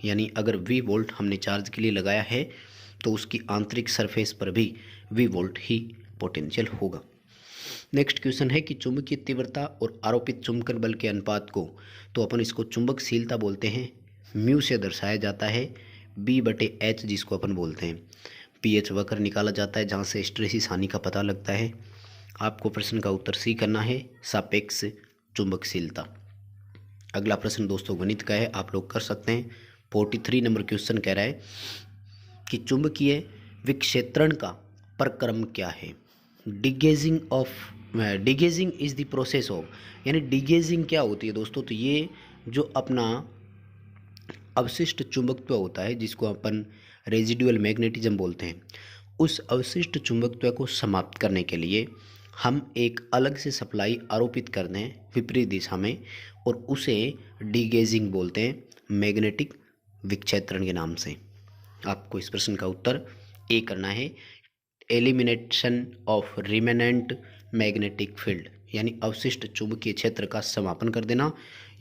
यानी अगर V वोल्ट हमने चार्ज के लिए लगाया है तो उसकी आंतरिक सरफेस पर भी V वोल्ट ही पोटेंशियल होगा। नेक्स्ट क्वेश्चन है कि चुंबकीय तीव्रता और आरोपित चुंबकन बल के अनुपात को, तो अपन इसको चुंबकशीलता बोलते हैं, म्यू से दर्शाया जाता है B/H, जिसको अपन बोलते हैं। पीएच वक्र निकाला जाता है जहाँ से हिस्टैरिसीस हानि का पता लगता है। आपको प्रश्न का उत्तर सी करना है, सापेक्ष चुंबकशीलता। अगला प्रश्न दोस्तों गणित का है, आप लोग कर सकते हैं। 43 नंबर क्वेश्चन कह रहा है कि चुंबकीय विक्षेत्रण का प्रक्रम क्या है? डिगेजिंग इज द प्रोसेस ऑफ, यानी डिगेजिंग क्या होती है दोस्तों? तो ये जो अपना अवशिष्ट चुंबकत्व होता है जिसको अपन रेजिडुअल मैग्नेटिज्म बोलते हैं, उस अवशिष्ट चुंबकत्व को समाप्त करने के लिए हम एक अलग से सप्लाई आरोपित कर दें विपरीत दिशा में, और उसे डिगेजिंग बोलते हैं, मैग्नेटिक विक्षेत्रण के नाम से। आपको इस प्रश्न का उत्तर ए करना है, elimination of remnant magnetic field, यानी अवशिष्ट चुंबकीय क्षेत्र का समापन कर देना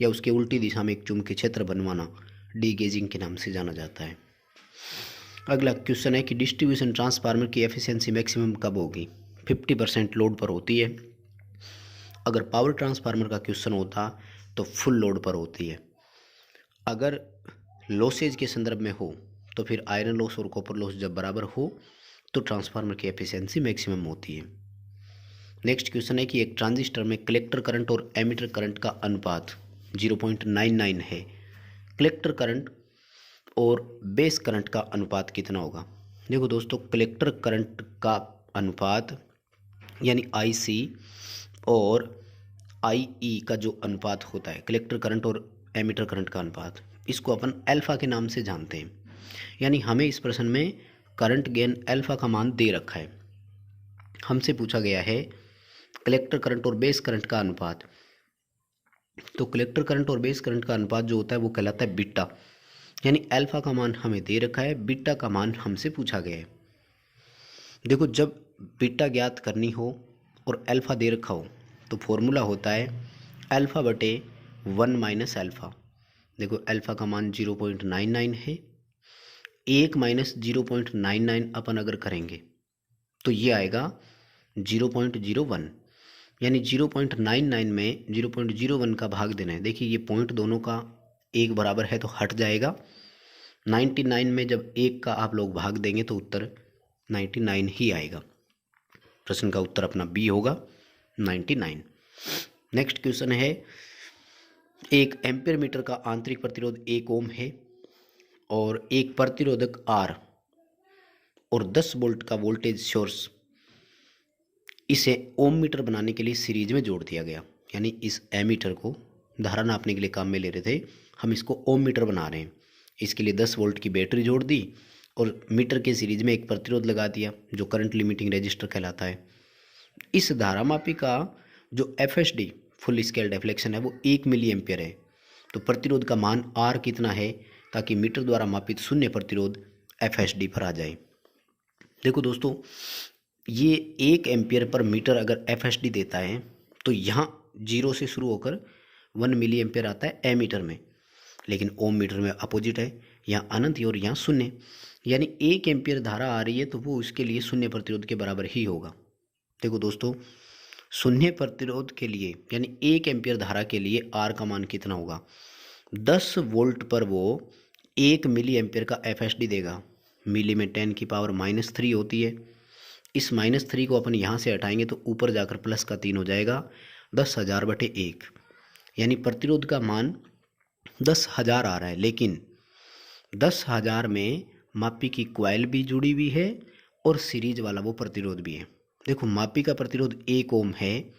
या उसके उल्टी दिशा में एक चुंबकीय क्षेत्र बनवाना डिगेजिंग के नाम से जाना जाता है। अगला क्वेश्चन है कि डिस्ट्रीब्यूशन ट्रांसफार्मर की एफिशिएंसी मैक्सिमम कब होगी? 50% लोड पर होती है। अगर पावर ट्रांसफार्मर का क्वेश्चन होता तो फुल लोड पर होती है। अगर लॉसेज के संदर्भ में हो तो फिर आयरन लॉस और कॉपर लॉस जब बराबर हो तो ट्रांसफार्मर की एफिशिएंसी मैक्सिमम होती है। नेक्स्ट क्वेश्चन है कि एक ट्रांजिस्टर में कलेक्टर करंट और एमिटर करंट का अनुपात 0.99 है। कलेक्टर करंट और बेस करंट का अनुपात कितना होगा? देखो दोस्तों, कलेक्टर करंट का अनुपात यानी IC और IE का जो अनुपात होता है, कलेक्टर करंट और एमिटर करंट का अनुपात, इसको अपन अल्फा के नाम से जानते हैं। यानी हमें इस प्रश्न में करंट गेन अल्फा का मान दे रखा है। हमसे पूछा गया है कलेक्टर करंट और बेस करंट का अनुपात, तो कलेक्टर करंट और बेस करंट का अनुपात जो होता है वो कहलाता है बीटा। यानी अल्फा का मान हमें दे रखा है, बीटा का मान हमसे पूछा गया है। देखो, जब बीटा ज्ञात करनी हो और अल्फा दे रखा हो तो फॉर्मूला होता है α/1 - अल्फा। देखो, अल्फा का मान 0.99 है, 1 - 0.99 अपन अगर करेंगे तो ये आएगा 0.01, यानी 0.99 में 0.01 का भाग देना है। देखिए, ये पॉइंट दोनों का 1 बराबर है तो हट जाएगा। 99 में जब 1 का आप लोग भाग देंगे तो उत्तर 99 ही आएगा। प्रश्न का उत्तर अपना बी होगा 99। नेक्स्ट क्वेश्चन है, एक एम्पीयर मीटर का आंतरिक प्रतिरोध 1 ओम है और एक प्रतिरोधक R और 10 वोल्ट का वोल्टेज सोर्स, इसे ओम मीटर बनाने के लिए सीरीज में जोड़ दिया गया। यानी इस एमीटर को धारा नापने के लिए काम में ले रहे थे, हम इसको ओम मीटर बना रहे हैं। इसके लिए 10 वोल्ट की बैटरी जोड़ दी और मीटर के सीरीज में एक प्रतिरोध लगा दिया जो करंट लिमिटिंग रेजिस्टर कहलाता है। इस धारामापी का जो FSD फुल स्केल डिफ्लेक्शन है वो 1 मिली एम्पियर है। तो प्रतिरोध का मान R कितना है ताकि मीटर द्वारा मापित शून्य प्रतिरोध FSD पर आ जाए। देखो दोस्तों, ये 1 एम्पियर पर मीटर अगर FSD देता है तो यहाँ 0 से शुरू होकर 1 मिली एम्पियर आता है एमीटर में, लेकिन ओम मीटर में अपोजिट है, यहाँ अनंत और यहाँ शून्य। यानी 1 एम्पियर धारा आ रही है तो वो उसके लिए शून्य प्रतिरोध के बराबर ही होगा। देखो दोस्तों, शून्य प्रतिरोध के लिए यानी 1 एम्पियर धारा के लिए R का मान कितना होगा? 10 वोल्ट पर वो 1 मिली एम्पियर का FSD देगा। मिली में 10 की पावर -3 होती है। इस -3 को अपन यहाँ से हटाएंगे तो ऊपर जाकर प्लस का 3 हो जाएगा, 10,000/1। यानी प्रतिरोध का मान 10,000 आ रहा है, लेकिन 10,000 में मापी की कॉइल भी जुड़ी हुई है और सीरीज वाला वो प्रतिरोध भी है। देखो, मापी का प्रतिरोध 1 ओम है,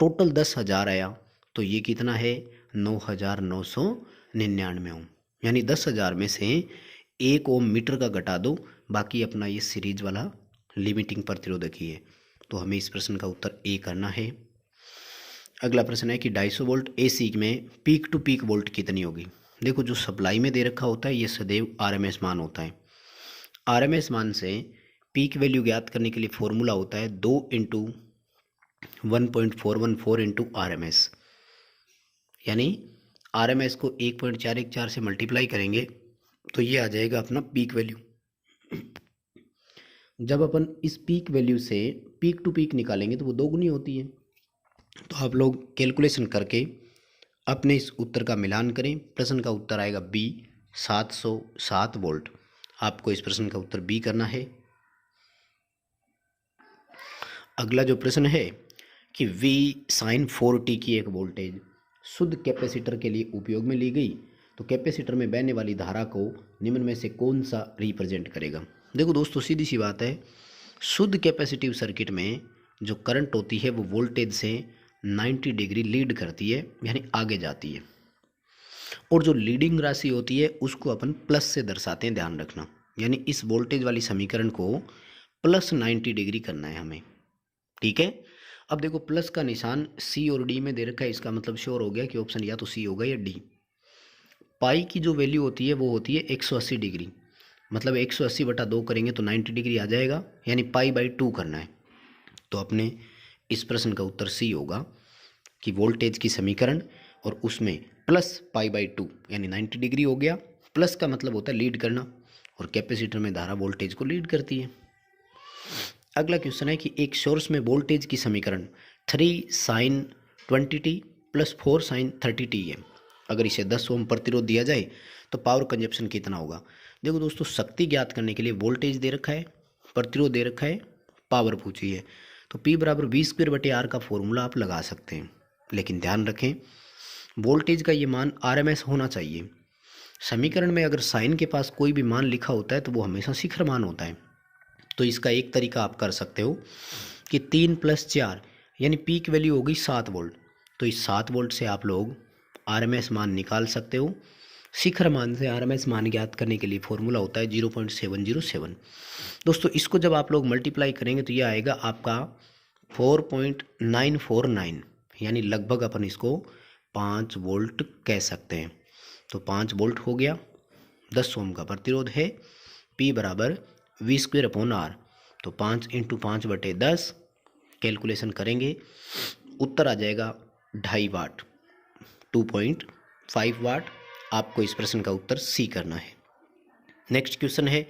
टोटल 10,000 आया तो ये कितना है? 9,999 ओम। यानी 10,000 में से 1 ओम मीटर का घटा दो, बाकी अपना ये सीरीज वाला लिमिटिंग प्रतिरोधक ही है। तो हमें इस प्रश्न का उत्तर ए करना है। अगला प्रश्न है कि 250 वोल्ट AC में पीक टू पीक वोल्ट कितनी होगी? देखो, जो सप्लाई में दे रखा होता है ये सदैव RMS मान होता है। RMS मान से पीक वैल्यू ज्ञात करने के लिए फॉर्मूला होता है 2 × 1.414 × RMS। यानी RMS को 1.414 से मल्टीप्लाई करेंगे तो ये आ जाएगा अपना पीक वैल्यू। जब अपन इस पीक वैल्यू से पीक टू पीक निकालेंगे तो वो दोगुनी होती है। तो आप लोग कैलकुलेशन करके अपने इस उत्तर का मिलान करें। प्रश्न का उत्तर आएगा बी, 707 वोल्ट। आपको इस प्रश्न का उत्तर बी करना है। अगला जो प्रश्न है कि V sin 4t की एक वोल्टेज शुद्ध कैपेसिटर के लिए उपयोग में ली गई तो कैपेसिटर में बहने वाली धारा को निम्न में से कौन सा रिप्रेजेंट करेगा? देखो दोस्तों, सीधी सी बात है, शुद्ध कैपेसिटिव सर्किट में जो करंट होती है वो वोल्टेज से 90 डिग्री लीड करती है, यानी आगे जाती है। और जो लीडिंग राशि होती है उसको अपन प्लस से दर्शाते हैं, ध्यान रखना। यानी इस वोल्टेज वाली समीकरण को प्लस 90 डिग्री करना है हमें, ठीक है। अब देखो, प्लस का निशान C और D में दे रखा है, इसका मतलब श्योर हो गया कि ऑप्शन या तो C होगा या D। पाई की जो वैल्यू होती है वो होती है 180 डिग्री, मतलब 180/2 करेंगे तो 90 डिग्री आ जाएगा, यानी π/2 करना है। तो अपने इस प्रश्न का उत्तर C होगा कि वोल्टेज की समीकरण और उसमें प्लस π/2 यानी 90 डिग्री हो गया। प्लस का मतलब होता है लीड करना और कैपेसिटर में धारा वोल्टेज को लीड करती है। अगला क्वेश्चन है कि एक सोर्स में वोल्टेज की समीकरण 3 sin 20t + 4 sin 30t है। अगर इसे 10 ओम प्रतिरोध दिया जाए तो पावर कंजप्शन कितना होगा? देखो दोस्तों, शक्ति ज्ञात करने के लिए वोल्टेज दे रखा है, प्रतिरोध दे रखा है, पावर पूछी है, तो P = V²/R का फॉर्मूला आप लगा सकते हैं। लेकिन ध्यान रखें, वोल्टेज का ये मान RMS होना चाहिए। समीकरण में अगर साइन के पास कोई भी मान लिखा होता है तो वो हमेशा शिखर मान होता है। तो इसका एक तरीका आप कर सकते हो कि 3 + 4 यानी पीक वैल्यू होगी 7 वोल्ट। तो इस 7 वोल्ट से आप लोग RMS मान निकाल सकते हो। शिखर मान से RMS मान ज्ञात करने के लिए फॉर्मूला होता है 0.707। दोस्तों, इसको जब आप लोग मल्टीप्लाई करेंगे तो ये आएगा आपका 4.949, यानी लगभग अपन इसको 5 वोल्ट कह सकते हैं। तो 5 वोल्ट हो गया, 10 ओम का प्रतिरोध है, P = V²/R। तो 5 × 5/10 कैलकुलेशन करेंगे, उत्तर आ जाएगा 2.5 वाट, 2.5 वाट। आपको इस प्रश्न का उत्तर C करना है। नेक्स्ट क्वेश्चन है,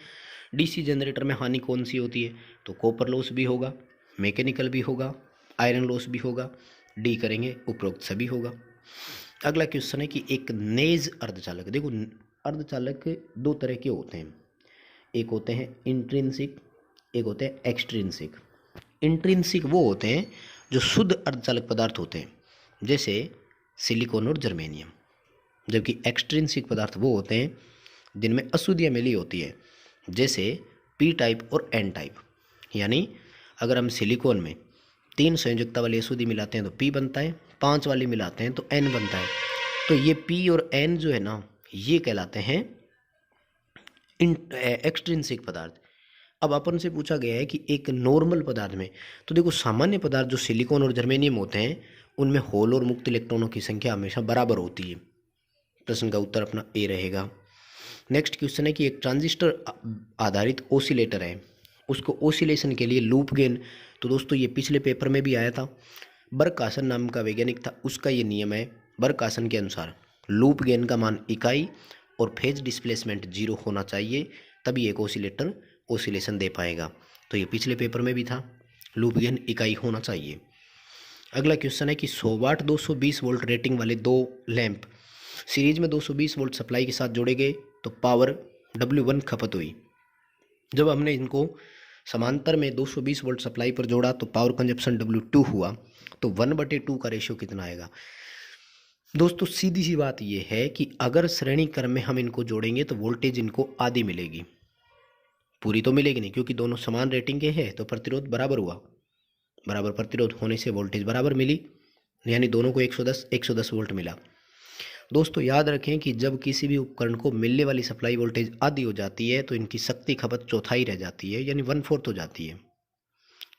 DC जनरेटर में हानि कौन सी होती है? तो कॉपर लॉस भी होगा, मैकेनिकल भी होगा, आयरन लॉस भी होगा, D करेंगे, उपरोक्त सभी होगा। अगला क्वेश्चन है कि एक नेज अर्धचालक, देखो अर्धचालक दो तरह के होते हैं, एक होते हैं इंट्रिंसिक, एक होते हैं एक्सट्रिंसिक। इंट्रिंसिक वो होते हैं जो शुद्ध अर्धचालक पदार्थ होते हैं, जैसे सिलिकॉन और जर्मेनियम, जबकि एक्सट्रिंसिक पदार्थ वो होते हैं जिनमें अशुद्धियाँ मिली होती है, जैसे पी टाइप और एन टाइप। यानी अगर हम सिलिकॉन में 3 संयोजकता वाली अशुद्धि मिलाते हैं तो पी बनता है, 5 वाली मिलाते हैं तो एन बनता है। तो ये पी और एन जो है ना, ये कहलाते हैं एक्सट्रिंसिक पदार्थ। अब अपन से पूछा गया है कि एक नॉर्मल पदार्थ में, तो देखो सामान्य पदार्थ जो सिलिकॉन और जर्मेनियम होते हैं उनमें होल और मुक्त इलेक्ट्रॉनों की संख्या हमेशा बराबर होती है। प्रश्न का उत्तर अपना ए रहेगा। नेक्स्ट क्वेश्चन है कि एक ट्रांजिस्टर आधारित ओसिलेटर है, उसको ओसिलेशन के लिए लूप गेन, तो दोस्तों ये पिछले पेपर में भी आया था, बर्कहासन नाम का वैज्ञानिक था, उसका ये नियम है। बर्कहासन के अनुसार लूप गेन का मान इकाई और फेज डिस्प्लेसमेंट 0 होना चाहिए, तभी एक ओसिलेटर ओसिलेशन दे पाएगा। तो ये पिछले पेपर में भी था, लूप गेन इकाई होना चाहिए। अगला क्वेश्चन है कि 100 वाट 220 वोल्ट रेटिंग वाले 2 लैंप सीरीज में 220 वोल्ट सप्लाई के साथ जोड़े गए तो पावर W1 खपत हुई। जब हमने इनको समांतर में 220 वोल्ट सप्लाई पर जोड़ा तो पावर कंजप्शन W2 हुआ, तो 1/2 का रेशियो कितना आएगा। दोस्तों सीधी सी बात यह है कि अगर श्रेणी क्रम में हम इनको जोड़ेंगे तो वोल्टेज इनको आधी मिलेगी, पूरी तो मिलेगी नहीं, क्योंकि दोनों समान रेटिंग के हैं तो प्रतिरोध बराबर हुआ, बराबर प्रतिरोध होने से वोल्टेज बराबर मिली, यानी दोनों को 110 वोल्ट मिला। दोस्तों याद रखें कि जब किसी भी उपकरण को मिलने वाली सप्लाई वोल्टेज आधी हो जाती है तो इनकी शक्ति खपत चौथाई रह जाती है, यानी 1/4 हो जाती है।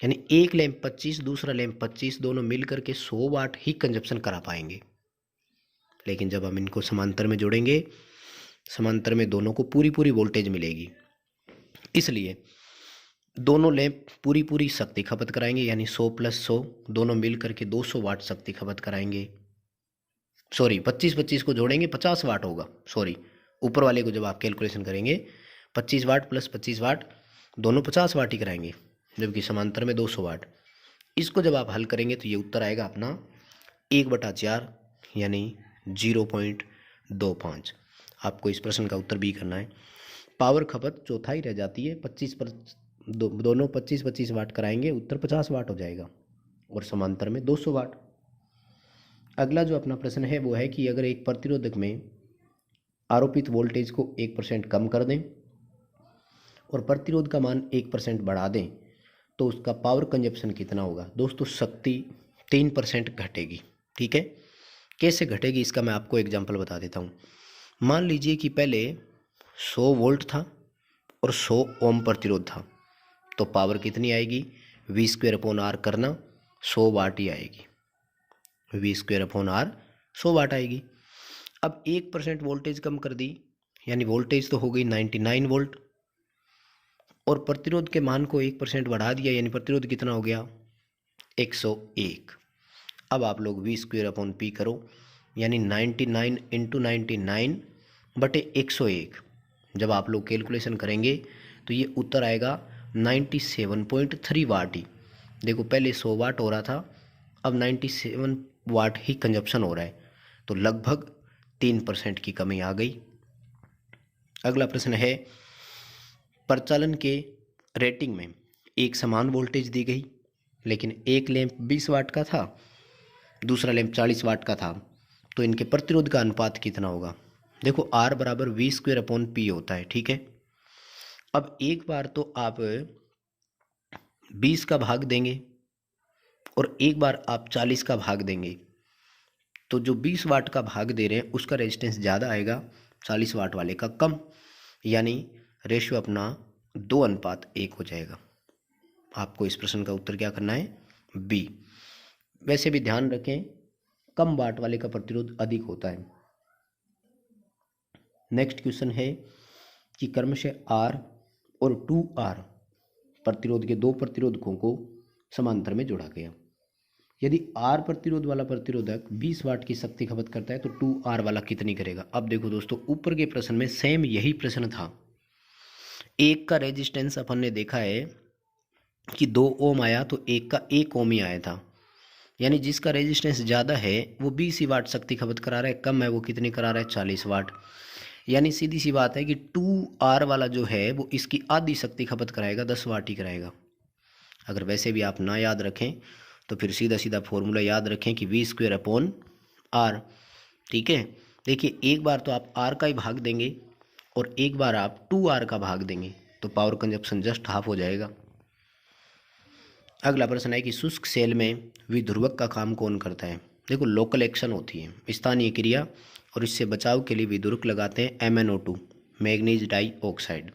यानी एक लैंप 25, दूसरा लैंप 25, दोनों मिल करके 100 वाट ही कंजप्शन करा पाएंगे। लेकिन जब हम इनको समांतर में जोड़ेंगे, समांतर में दोनों को पूरी पूरी वोल्टेज मिलेगी, इसलिए दोनों लैंप पूरी पूरी शक्ति खपत कराएंगे, यानी 100 + 100 दोनों मिल करके 200 वाट शक्ति खपत कराएंगे। सॉरी 25 को जोड़ेंगे 50 वाट होगा, सॉरी ऊपर वाले को जब आप कैलकुलेशन करेंगे 25 वाट + 25 वाट दोनों 50 वाट ही कराएंगे, जबकि समांतर में 200 वाट। इसको जब आप हल करेंगे तो ये उत्तर आएगा अपना 1/4 यानी 0.25। आपको इस प्रश्न का उत्तर बी करना है। पावर खपत चौथाई रह जाती है, 25 पर दोनों 25 वाट कराएंगे, उत्तर 50 वाट हो जाएगा, और समांतर में 200 वाट। अगला जो अपना प्रश्न है वो है कि अगर एक प्रतिरोधक में आरोपित वोल्टेज को 1% कम कर दें और प्रतिरोध का मान 1% बढ़ा दें तो उसका पावर कंजप्शन कितना होगा। दोस्तों शक्ति 3% घटेगी, ठीक है। कैसे घटेगी इसका मैं आपको एग्जांपल बता देता हूँ। मान लीजिए कि पहले 100 वोल्ट था और 100 ओम प्रतिरोध था, तो पावर कितनी आएगी, V²/R करना 100 वाट ही आएगी, V²/R 100 वाट आएगी। अब 1% वोल्टेज कम कर दी, यानी वोल्टेज तो हो गई 99 वोल्ट, और प्रतिरोध के मान को 1% बढ़ा दिया, यानी प्रतिरोध कितना हो गया 101। अब आप लोग V²/P करो, यानी 99 × 99/101। जब आप लोग कैलकुलेशन करेंगे तो ये उत्तर आएगा 97.3 वाट ही। देखो पहले 100 वाट हो रहा था, अब 97 वाट ही कंजप्शन हो रहा है, तो लगभग 3% की कमी आ गई। अगला प्रश्न है, प्रचालन के रेटिंग में एक समान वोल्टेज दी गई, लेकिन एक लैंप 20 वाट का था, दूसरा लैंप 40 वाट का था, तो इनके प्रतिरोध का अनुपात कितना होगा। देखो R = V²/P होता है, ठीक है। अब एक बार तो आप 20 का भाग देंगे और एक बार आप 40 का भाग देंगे, तो जो 20 वाट का भाग दे रहे हैं उसका रेजिस्टेंस ज़्यादा आएगा, 40 वाट वाले का कम, यानी रेशियो अपना 2:1 हो जाएगा। आपको इस प्रश्न का उत्तर क्या करना है, बी। वैसे भी ध्यान रखें कम वाट वाले का प्रतिरोध अधिक होता है। नेक्स्ट क्वेश्चन है कि क्रमशः R और 2R प्रतिरोध के 2 प्रतिरोधकों को समांतर में जोड़ा गया। यदि R प्रतिरोध वाला प्रतिरोधक 20 वाट की शक्ति खपत करता है तो 2R वाला कितनी करेगा। अब देखो दोस्तों ऊपर के प्रश्न में सेम यही प्रश्न था। एक का रेजिस्टेंस अपन ने देखा है कि 2 ओम आया, तो एक का 1 ओम ही आया था, यानी जिसका रेजिस्टेंस ज़्यादा है वो 20 ही वाट शक्ति खपत करा रहा है, कम है वो कितनी करा रहा है 40 वाट। यानी सीधी सी बात है कि 2R वाला जो है वो इसकी आधी शक्ति खपत कराएगा, 10 वाट ही कराएगा। अगर वैसे भी आप ना याद रखें तो फिर सीधा सीधा फॉर्मूला याद रखें कि V² अपॉन R। ठीक है, देखिए एक बार तो आप R का ही भाग देंगे और एक बार आप 2R का भाग देंगे तो पावर कंजप्शन जस्ट हाफ हो जाएगा। अगला प्रश्न है कि शुष्क सेल में विध्रुवक का काम कौन करता है। देखो लोकल एक्शन होती है, स्थानीय क्रिया, और इससे बचाव के लिए विध्रुवक लगाते हैं MnO2 manganese dioxide.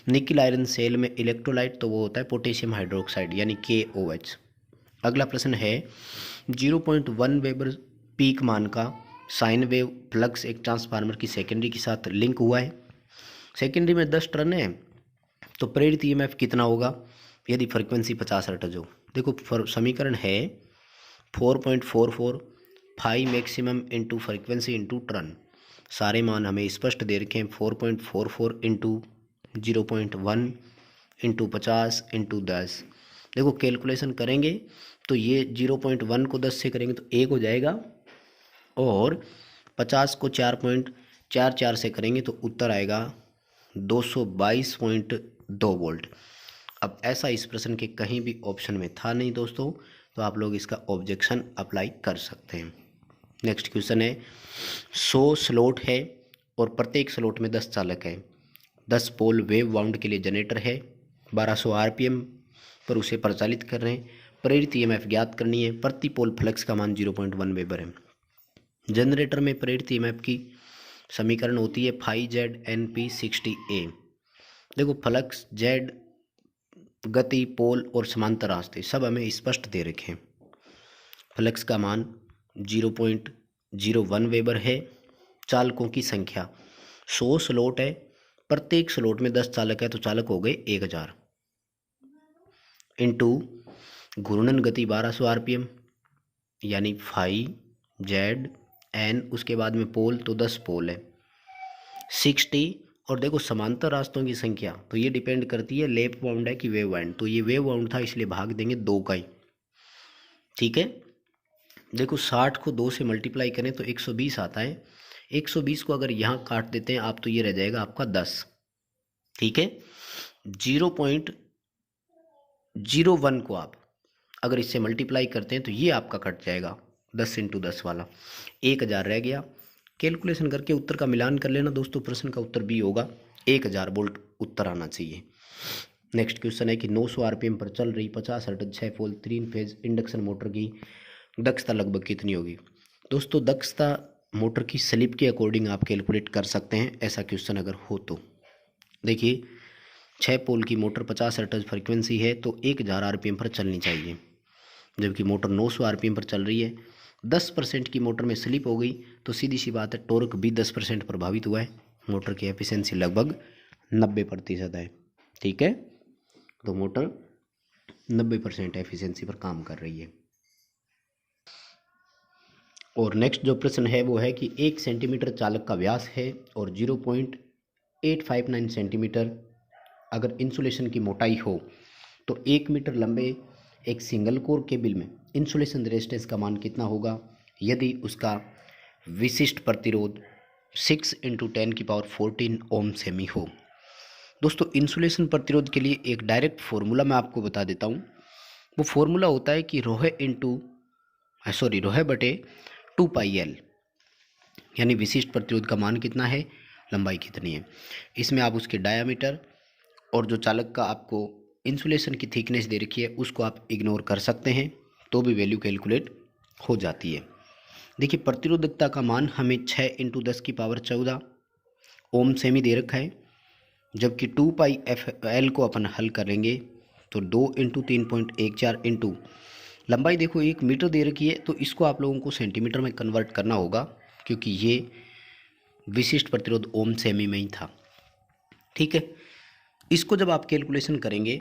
Nickel iron cell में इलेक्ट्रोलाइट तो वो होता है पोटेशियम हाइड्रोक्साइड यानी KOH। अगला प्रश्न है 0.1 वेबर पीक मान का साइन वेव फ्लक्स एक ट्रांसफार्मर की सेकेंडरी के साथ लिंक हुआ है। सेकेंडरी में 10 टर्न है तो प्रेरित EMF कितना होगा यदि फ्रीक्वेंसी 50 हर्ट्ज हो। देखो समीकरण है 4.44 five maximum into frequency into turn. सारे मान हमें स्पष्ट दे रखे हैं, 4.44 इंटू 0.1 इंटू 50 इंटू 10। देखो कैलकुलेशन करेंगे तो ये 0.1 को 10 से करेंगे तो 1 हो जाएगा, और 50 को 4.44 से करेंगे तो उत्तर आएगा 222.2 वोल्ट। अब ऐसा इस प्रश्न के कहीं भी ऑप्शन में था नहीं दोस्तों, तो आप लोग इसका ऑब्जेक्शन अप्लाई कर सकते हैं। नेक्स्ट क्वेश्चन है 100 स्लॉट है और प्रत्येक स्लॉट में 10 चालक है, 10 पोल वेव वाउंड के लिए जनरेटर है, 1200 RPM पर उसे प्रचालित कर रहे हैं, प्रेरित EMF ज्ञात करनी है, प्रति पोल फ्लक्स का मान 0.1 वेबर है। जनरेटर में प्रेरित EMF की समीकरण होती है फाई ZNP60A। देखो फ्लक्स, जेड, गति, पोल और समांतर रास्ते सब हमें स्पष्ट दे रखे हैं। फ्लक्स का मान 0.01 वेबर है, चालकों की संख्या 100 स्लॉट है, प्रत्येक स्लॉट में 10 चालक है तो चालक हो गए 1000, इंटू घूर्णन गति 1200 RPM यानी फाई ZN, उसके बाद में पोल तो 10 पोल है 60, और देखो समांतर रास्तों की संख्या तो ये डिपेंड करती है लेफ्ट वाउंड है कि वेव वाउंड, तो ये वेव वाउंड था इसलिए भाग देंगे 2 का ही। ठीक है, देखो 60 को 2 से मल्टीप्लाई करें तो 120 आता है, 120 को अगर यहाँ काट देते हैं आप तो ये रह जाएगा आपका 10। ठीक है, 0.01 को आप अगर इससे मल्टीप्लाई करते हैं तो ये आपका कट जाएगा 10 इंटू 10 वाला, 1000 रह गया। कैलकुलेशन करके उत्तर का मिलान कर लेना दोस्तों, प्रश्न का उत्तर बी होगा, 1000 वोल्ट उत्तर आना चाहिए। नेक्स्ट क्वेश्चन है कि 900 RPM पर चल रही 50 हर्ट्ज 6 पोल 3 फेज इंडक्शन मोटर की दक्षता लगभग कितनी होगी। दोस्तों दक्षता मोटर की स्लिप के अकॉर्डिंग आप कैलकुलेट कर सकते हैं, ऐसा क्वेश्चन अगर हो तो। देखिए 6 पोल की मोटर 50 हर्ट्ज फ्रीक्वेंसी है तो 1000 RPM पर चलनी चाहिए, जबकि मोटर 900 RPM पर चल रही है। 10% की मोटर में स्लिप हो गई तो सीधी सी बात है टॉर्क भी 10% प्रभावित हुआ है, मोटर की एफिशिएंसी लगभग 90% है। ठीक है, तो मोटर 90% एफिशिएंसी पर काम कर रही है। और नेक्स्ट जो प्रश्न है वो है कि 1 सेंटीमीटर चालक का व्यास है और 0.859 सेंटीमीटर अगर इंसुलेशन की मोटाई हो तो 1 मीटर लंबे एक सिंगल कोर केबल में इंसुलेशन रेजिस्टेंस का मान कितना होगा यदि उसका विशिष्ट प्रतिरोध 6 × 10⁻14 ओम सेमी हो। दोस्तों इंसुलेशन प्रतिरोध के लिए एक डायरेक्ट फॉर्मूला मैं आपको बता देता हूँ। वो फॉर्मूला होता है कि रोहे बटे 2πL, यानी विशिष्ट प्रतिरोध का मान कितना है, लंबाई कितनी है। इसमें आप उसके डायामीटर और जो चालक का आपको इंसुलेशन की थिकनेस दे रखी है उसको आप इग्नोर कर सकते हैं तो भी वैल्यू कैलकुलेट हो जाती है। देखिए प्रतिरोधकता का मान हमें 6 × 10⁻14 ओम सेमी दे रखा है, जबकि 2πFL को अपन हल करेंगे तो 2 × 3.14 इंटू लंबाई देखो 1 मीटर दे रखी है तो इसको आप लोगों को सेंटीमीटर में कन्वर्ट करना होगा क्योंकि ये विशिष्ट प्रतिरोध ओम सेमी में ही था। ठीक है, इसको जब आप कैलकुलेशन करेंगे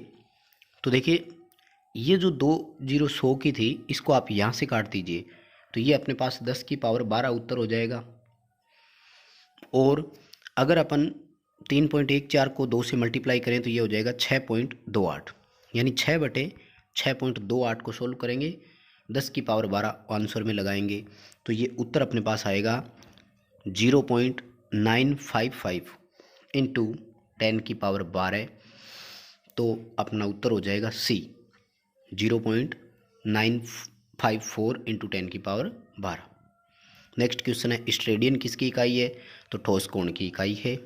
तो देखिए ये जो 2 की थी इसको आप यहाँ से काट दीजिए तो ये अपने पास 10⁻12 उत्तर हो जाएगा। और अगर अपन 3.14 को 2 से मल्टीप्लाई करें तो ये हो जाएगा 6.28, यानी 6/6.28 को सोल्व करेंगे 10 की पावर 12 आंसर में लगाएंगे तो ये उत्तर अपने पास आएगा 0.955 इंटू 10 की पावर 12, तो अपना उत्तर हो जाएगा सी 0.954 इंटू 10 की पावर 12। नेक्स्ट क्वेश्चन है स्टेडियन किसकी इकाई है, तो ठोस कोण की इकाई है।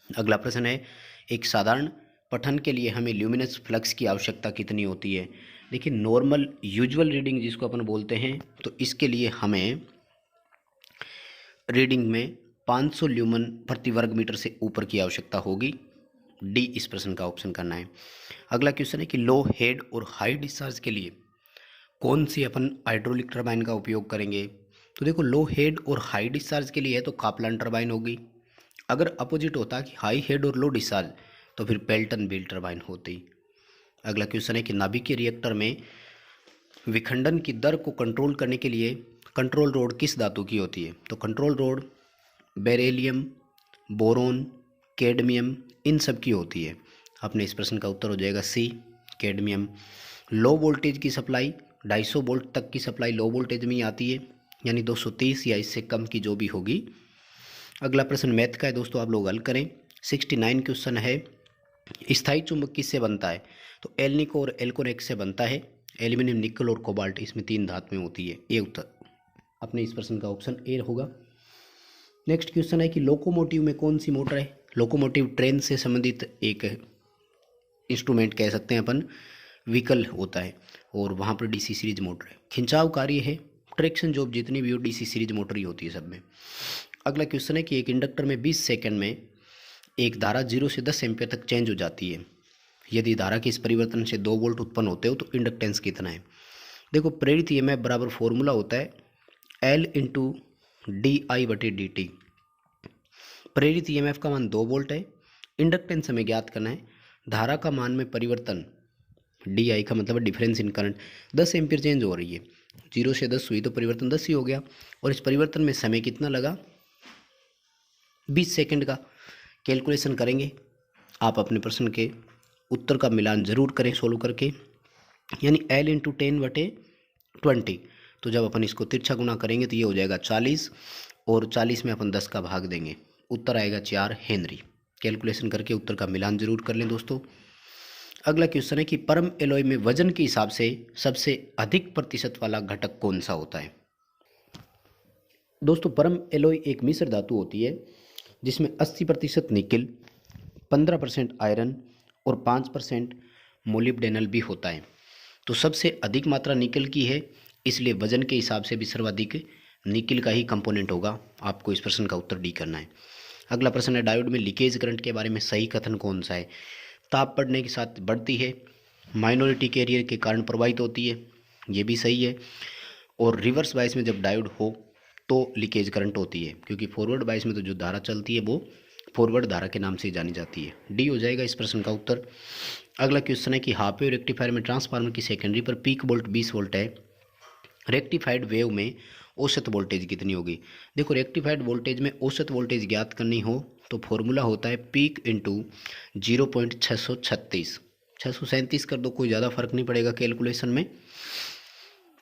अगला प्रश्न है एक साधारण पठन के लिए हमें ल्यूमिनस फ्लक्स की आवश्यकता कितनी होती है। देखिए नॉर्मल यूजुअल रीडिंग जिसको अपन बोलते हैं, तो इसके लिए हमें रीडिंग में 500 ल्यूमन प्रति वर्ग मीटर से ऊपर की आवश्यकता होगी। डी इस प्रश्न का ऑप्शन करना है। अगला क्वेश्चन है कि लो हेड और हाई डिस्चार्ज के लिए कौन सी अपन हाइड्रोलिक टरबाइन का उपयोग करेंगे। तो देखो लो हेड और हाई डिस्चार्ज के लिए है तो कापलान टरबाइन होगी। अगर अपोजिट होता कि हाई हेड और लो डिस्चार्ज तो फिर पेल्टन व्हील टरबाइन होती। अगला क्वेश्चन है कि नाभिकीय रिएक्टर में विखंडन की दर को कंट्रोल करने के लिए कंट्रोल रोड किस धातु की होती है। तो control rod beryllium, boron, cadmium इन सब की होती है। अपने इस प्रश्न का उत्तर हो जाएगा सी कैडमियम। लो वोल्टेज की सप्लाई 250 वोल्ट तक की सप्लाई लो वोल्टेज में ही आती है, यानी 230 या इससे कम की जो भी होगी। अगला प्रश्न मैथ का है दोस्तों, आप लोग हल करें। 69 क्वेश्चन है स्थायी चुंबक किससे बनता है। तो एल्निको और एल्कोनेक से बनता है। एल्यूमिनियम, निकल और कोबाल्ट इसमें 3 धातुएं होती है। ये उत्तर अपने इस प्रश्न का ऑप्शन ए होगा। नेक्स्ट क्वेश्चन है कि लोकोमोटिव में कौन सी मोटर है। लोकोमोटिव ट्रेन से संबंधित एक इंस्ट्रूमेंट कह सकते हैं अपन, व्हीकल होता है और वहाँ पर डीसी सीरीज मोटर है। खिंचाव कार्य है, ट्रैक्शन जॉब जितनी भी हो डीसी सीरीज मोटर ही होती है सब में। अगला क्वेश्चन है कि एक इंडक्टर में 20 सेकंड में एक धारा 0 से 10 एम्पियर तक चेंज हो जाती है। यदि धारा के इस परिवर्तन से 2 वोल्ट उत्पन्न होते हो तो इंडक्टेंस कितना है। देखो प्रेरित ईएमएफ बराबर फॉर्मूला होता है L इंटू DI/dt। प्रेरित ईएमएफ का मान 2 वोल्ट है। इंडक्टेंस हमें ज्ञात करना है। धारा का मान में परिवर्तन DI का मतलब difference in current 10 ampere change हो रही है। 0 से 10 हुई तो परिवर्तन 10 ही हो गया और इस परिवर्तन में समय कितना लगा 20 सेकंड का। कैलकुलेशन करेंगे, आप अपने प्रश्न के उत्तर का मिलान जरूर करें सोल्व करके, यानी L इंटू 10/20। तो जब अपन इसको तिरछा गुना करेंगे तो ये हो जाएगा 40 और 40 में अपन 10 का भाग देंगे, उत्तर आएगा 4 हेनरी। कैलकुलेशन करके उत्तर का मिलान जरूर कर लें दोस्तों। अगला क्वेश्चन है कि परम एलॉय में वजन के हिसाब से सबसे अधिक प्रतिशत वाला घटक कौन सा होता है। दोस्तों परम एलॉय एक मिश्र धातु होती है जिसमें 80% निकिल, 15% आयरन और 5% मोलिब्डेनल भी होता है। तो सबसे अधिक मात्रा निकिल की है, इसलिए वजन के हिसाब से भी सर्वाधिक निकिल का ही कंपोनेंट होगा। आपको इस प्रश्न का उत्तर डी करना है। अगला प्रश्न है डायोड में लीकेज करंट के बारे में सही कथन कौन सा है। ताप बढ़ने के साथ बढ़ती है, माइनॉरिटी कैरियर के कारण प्रवाहित होती है, ये भी सही है। और रिवर्स बायस में जब डायोड हो तो लीकेज करंट होती है, क्योंकि फॉरवर्ड बायस में तो जो धारा चलती है वो फॉरवर्ड धारा के नाम से जानी जाती है। डी हो जाएगा इस प्रश्न का उत्तर। अगला क्वेश्चन है कि हाफ वेव रेक्टिफायर में ट्रांसफार्मर की सेकेंडरी पर पीक वोल्ट 20 वोल्ट है, रेक्टिफाइड वेव में औसत वोल्टेज कितनी होगी। देखो रेक्टिफाइड वोल्टेज में औसत वोल्टेज ज्ञात करनी हो तो फॉर्मूला होता है पीक इंटू 0.636, 637 कर दो, कोई ज़्यादा फर्क नहीं पड़ेगा कैलकुलेशन में।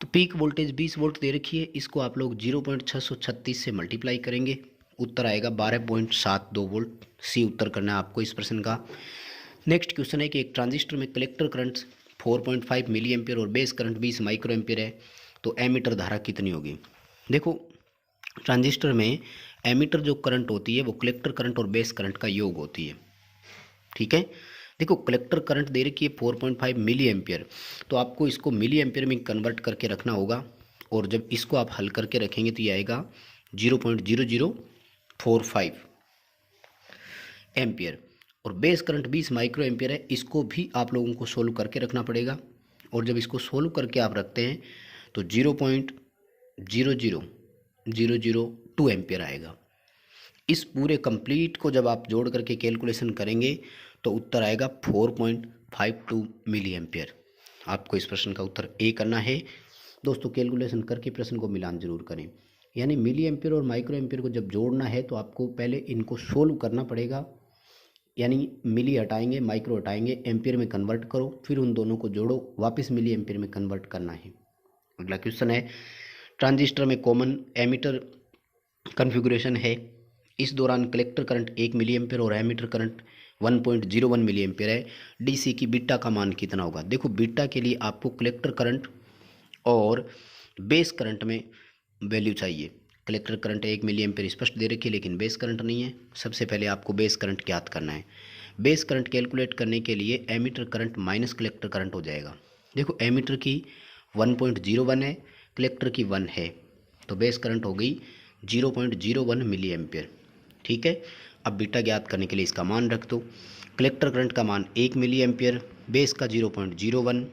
तो पीक वोल्टेज 20 वोल्ट दे रखी है, इसको आप लोग 0.636 से मल्टीप्लाई करेंगे, उत्तर आएगा 12.72 वोल्ट। सी उत्तर करना है आपको इस प्रश्न का। नेक्स्ट क्वेश्चन है कि एक ट्रांजिस्टर में कलेक्टर करंट 4.5 मिली एम्पियर और बेस करंट 20 माइक्रो एम्पियर है, तो एमीटर धारा कितनी होगी। देखो ट्रांजिस्टर में एमीटर जो करंट होती है वो कलेक्टर करंट और बेस करंट का योग होती है, ठीक है। देखो कलेक्टर करंट दे रखी है 4.5 मिली एम्पियर, तो आपको इसको मिली एम्पियर में कन्वर्ट करके रखना होगा, और जब इसको आप हल करके रखेंगे तो ये आएगा 0.0045 एम्पियर। और बेस करंट 20 माइक्रो एम्पियर है, इसको भी आप लोगों को सोल्व करके रखना पड़ेगा, और जब इसको सोल्व करके आप रखते हैं तो 0.00002 एम्पियर आएगा। इस पूरे कंप्लीट को जब आप जोड़ करके कैलकुलेशन करेंगे तो उत्तर आएगा 4.52 मिली एम्पियर। आपको इस प्रश्न का उत्तर ए करना है दोस्तों। कैलकुलेशन करके प्रश्न को मिलान जरूर करें, यानी मिली एम्पियर और माइक्रो एम्पियर को जब जोड़ना है तो आपको पहले इनको सोल्व करना पड़ेगा, यानी मिली हटाएंगे, माइक्रो हटाएंगे, एम्पियर में कन्वर्ट करो, फिर उन दोनों को जोड़ो, वापस मिली एम्पियर में कन्वर्ट करना है। अगला क्वेश्चन है, ट्रांजिस्टर में कॉमन एमीटर कॉन्फ़िगरेशन है, इस दौरान कलेक्टर करंट 1 मिली एम्पेयर और एमीटर करंट 1.01 मिली एम्पेयर है, डीसी की बीटा का मान कितना होगा। देखो बीटा के लिए आपको कलेक्टर करंट और बेस करंट में वैल्यू चाहिए। कलेक्टर करंट 1 मिली एम्पेयर स्पष्ट दे रखी है, लेकिन बेस करंट नहीं है। सबसे पहले आपको बेस करंट ज्ञात करना है। बेस करंट कैलकुलेट करने के लिए emitter current minus collector current हो जाएगा। देखो एमीटर की 1.01 है, कलेक्टर की 1 है, तो बेस करंट हो गई 0.01 मिली एम्पेयर। ठीक है, अब बीटा ज्ञात करने के लिए इसका मान रख दो। कलेक्टर करंट का मान 1 मिली एम्पेयर, बेस का 0.01,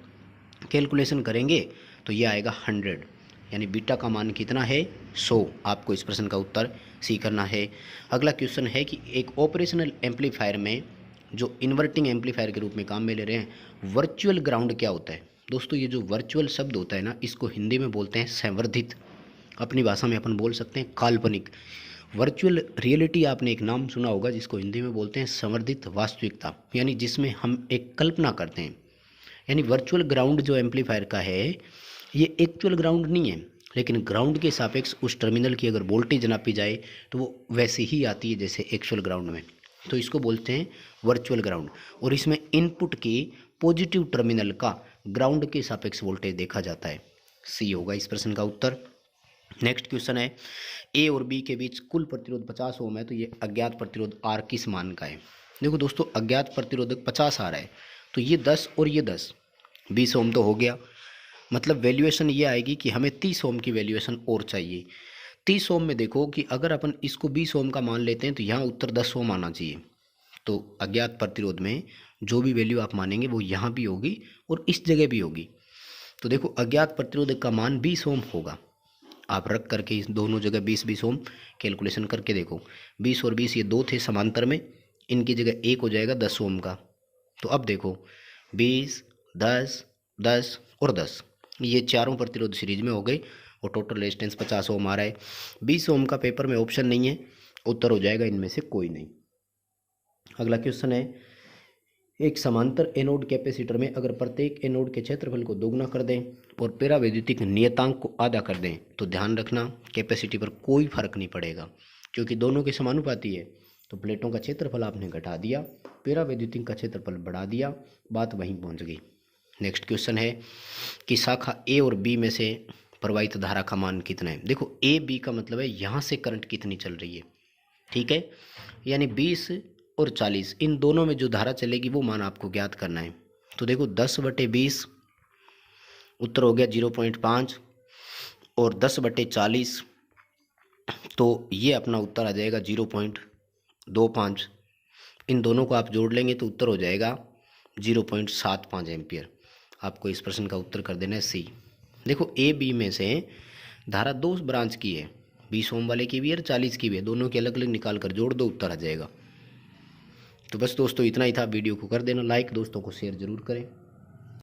कैलकुलेशन करेंगे तो ये आएगा 100, यानी बीटा का मान कितना है 100। आपको इस प्रश्न का उत्तर सी करना है। अगला क्वेश्चन है कि एक ऑपरेशनल एम्पलीफायर में जो इन्वर्टिंग एम्पलीफायर के रूप में काम में ले रहे हैं, वर्चुअल ग्राउंड क्या होता है। दोस्तों ये जो वर्चुअल शब्द होता है ना, इसको हिंदी में बोलते हैं संवर्धित, अपनी भाषा में अपन बोल सकते हैं काल्पनिक। वर्चुअल रियलिटी आपने एक नाम सुना होगा, जिसको हिंदी में बोलते हैं संवर्धित वास्तविकता, यानी जिसमें हम एक कल्पना करते हैं। यानी वर्चुअल ग्राउंड जो एम्पलीफायर का है, ये एक्चुअल ग्राउंड नहीं है, लेकिन ग्राउंड के सापेक्ष उस टर्मिनल की अगर वोल्टेज नापी जाए तो वो वैसे ही आती है जैसे एक्चुअल ग्राउंड में, तो इसको बोलते हैं वर्चुअल ग्राउंड। और इसमें इनपुट के पॉजिटिव टर्मिनल का ग्राउंड के सापेक्ष वोल्टेज देखा जाता है। सी होगा इस प्रश्न का उत्तर। नेक्स्ट क्वेश्चन है, ए और बी के बीच कुल प्रतिरोध 50 ओम है, तो ये अज्ञात प्रतिरोध आर किस मान का है। देखो दोस्तों अज्ञात प्रतिरोधक 50 आ रहा है, तो ये 10 और ये 10, 20 ओम तो हो गया। मतलब वैल्यूएशन ये आएगी कि हमें 30 ओम की वैल्यूएशन और चाहिए। 30 ओम में देखो कि अगर अपन इसको 20 ओम का मान लेते हैं तो यहाँ उत्तर 10 ओम आना चाहिए। तो अज्ञात प्रतिरोध में जो भी वैल्यू आप मानेंगे वो यहाँ भी होगी और इस जगह भी होगी। तो देखो अज्ञात प्रतिरोध का मान 20 ओम होगा। आप रख करके इस दोनों जगह 20-20 ओम कैलकुलेशन करके देखो। 20 और 20 ये दो थे समांतर में, इनकी जगह एक हो जाएगा 10 ओम का। तो अब देखो 20, 10, 10 और 10, ये चारों प्रतिरोध सीरीज में हो गए और टोटल रेजिस्टेंस 50 ओम आ रहा है। 20 ओम का पेपर में ऑप्शन नहीं है, उत्तर हो जाएगा इनमें से कोई नहीं। अगला क्वेश्चन है, एक समांतर एनोड कैपेसिटर में अगर प्रत्येक एनोड के क्षेत्रफल को दोगुना कर दें और पेरावैद्युतिक नियतांक को आधा कर दें तो ध्यान रखना कैपेसिटी पर कोई फर्क नहीं पड़ेगा, क्योंकि दोनों के समानुपाती है। तो प्लेटों का क्षेत्रफल आपने घटा दिया, पेरावैद्युतिक का क्षेत्रफल बढ़ा दिया, बात वहीं पहुंच गई। नेक्स्ट क्वेश्चन है कि शाखा ए और बी में से प्रवाहित धारा का मान कितना है। देखो ए बी का मतलब है यहाँ से करंट कितनी चल रही है। ठीक है, यानी 20 और 40 इन दोनों में जो धारा चलेगी वो मान आपको ज्ञात करना है। तो देखो 10/20 उत्तर हो गया 0.5 और 10/40 तो ये अपना उत्तर आ जाएगा 0.25। इन दोनों को आप जोड़ लेंगे तो उत्तर हो जाएगा 0.75 एम्पियर। आपको इस प्रश्न का उत्तर कर देना है सी। देखो ए बी में से धारा दो ब्रांच की है, 20 ओम वाले की भी है और 40 की भी है, दोनों के अलग अलग निकाल कर जोड़ दो, उत्तर आ जाएगा। तो बस दोस्तों इतना ही था। वीडियो को कर देना लाइक, दोस्तों को शेयर जरूर करें।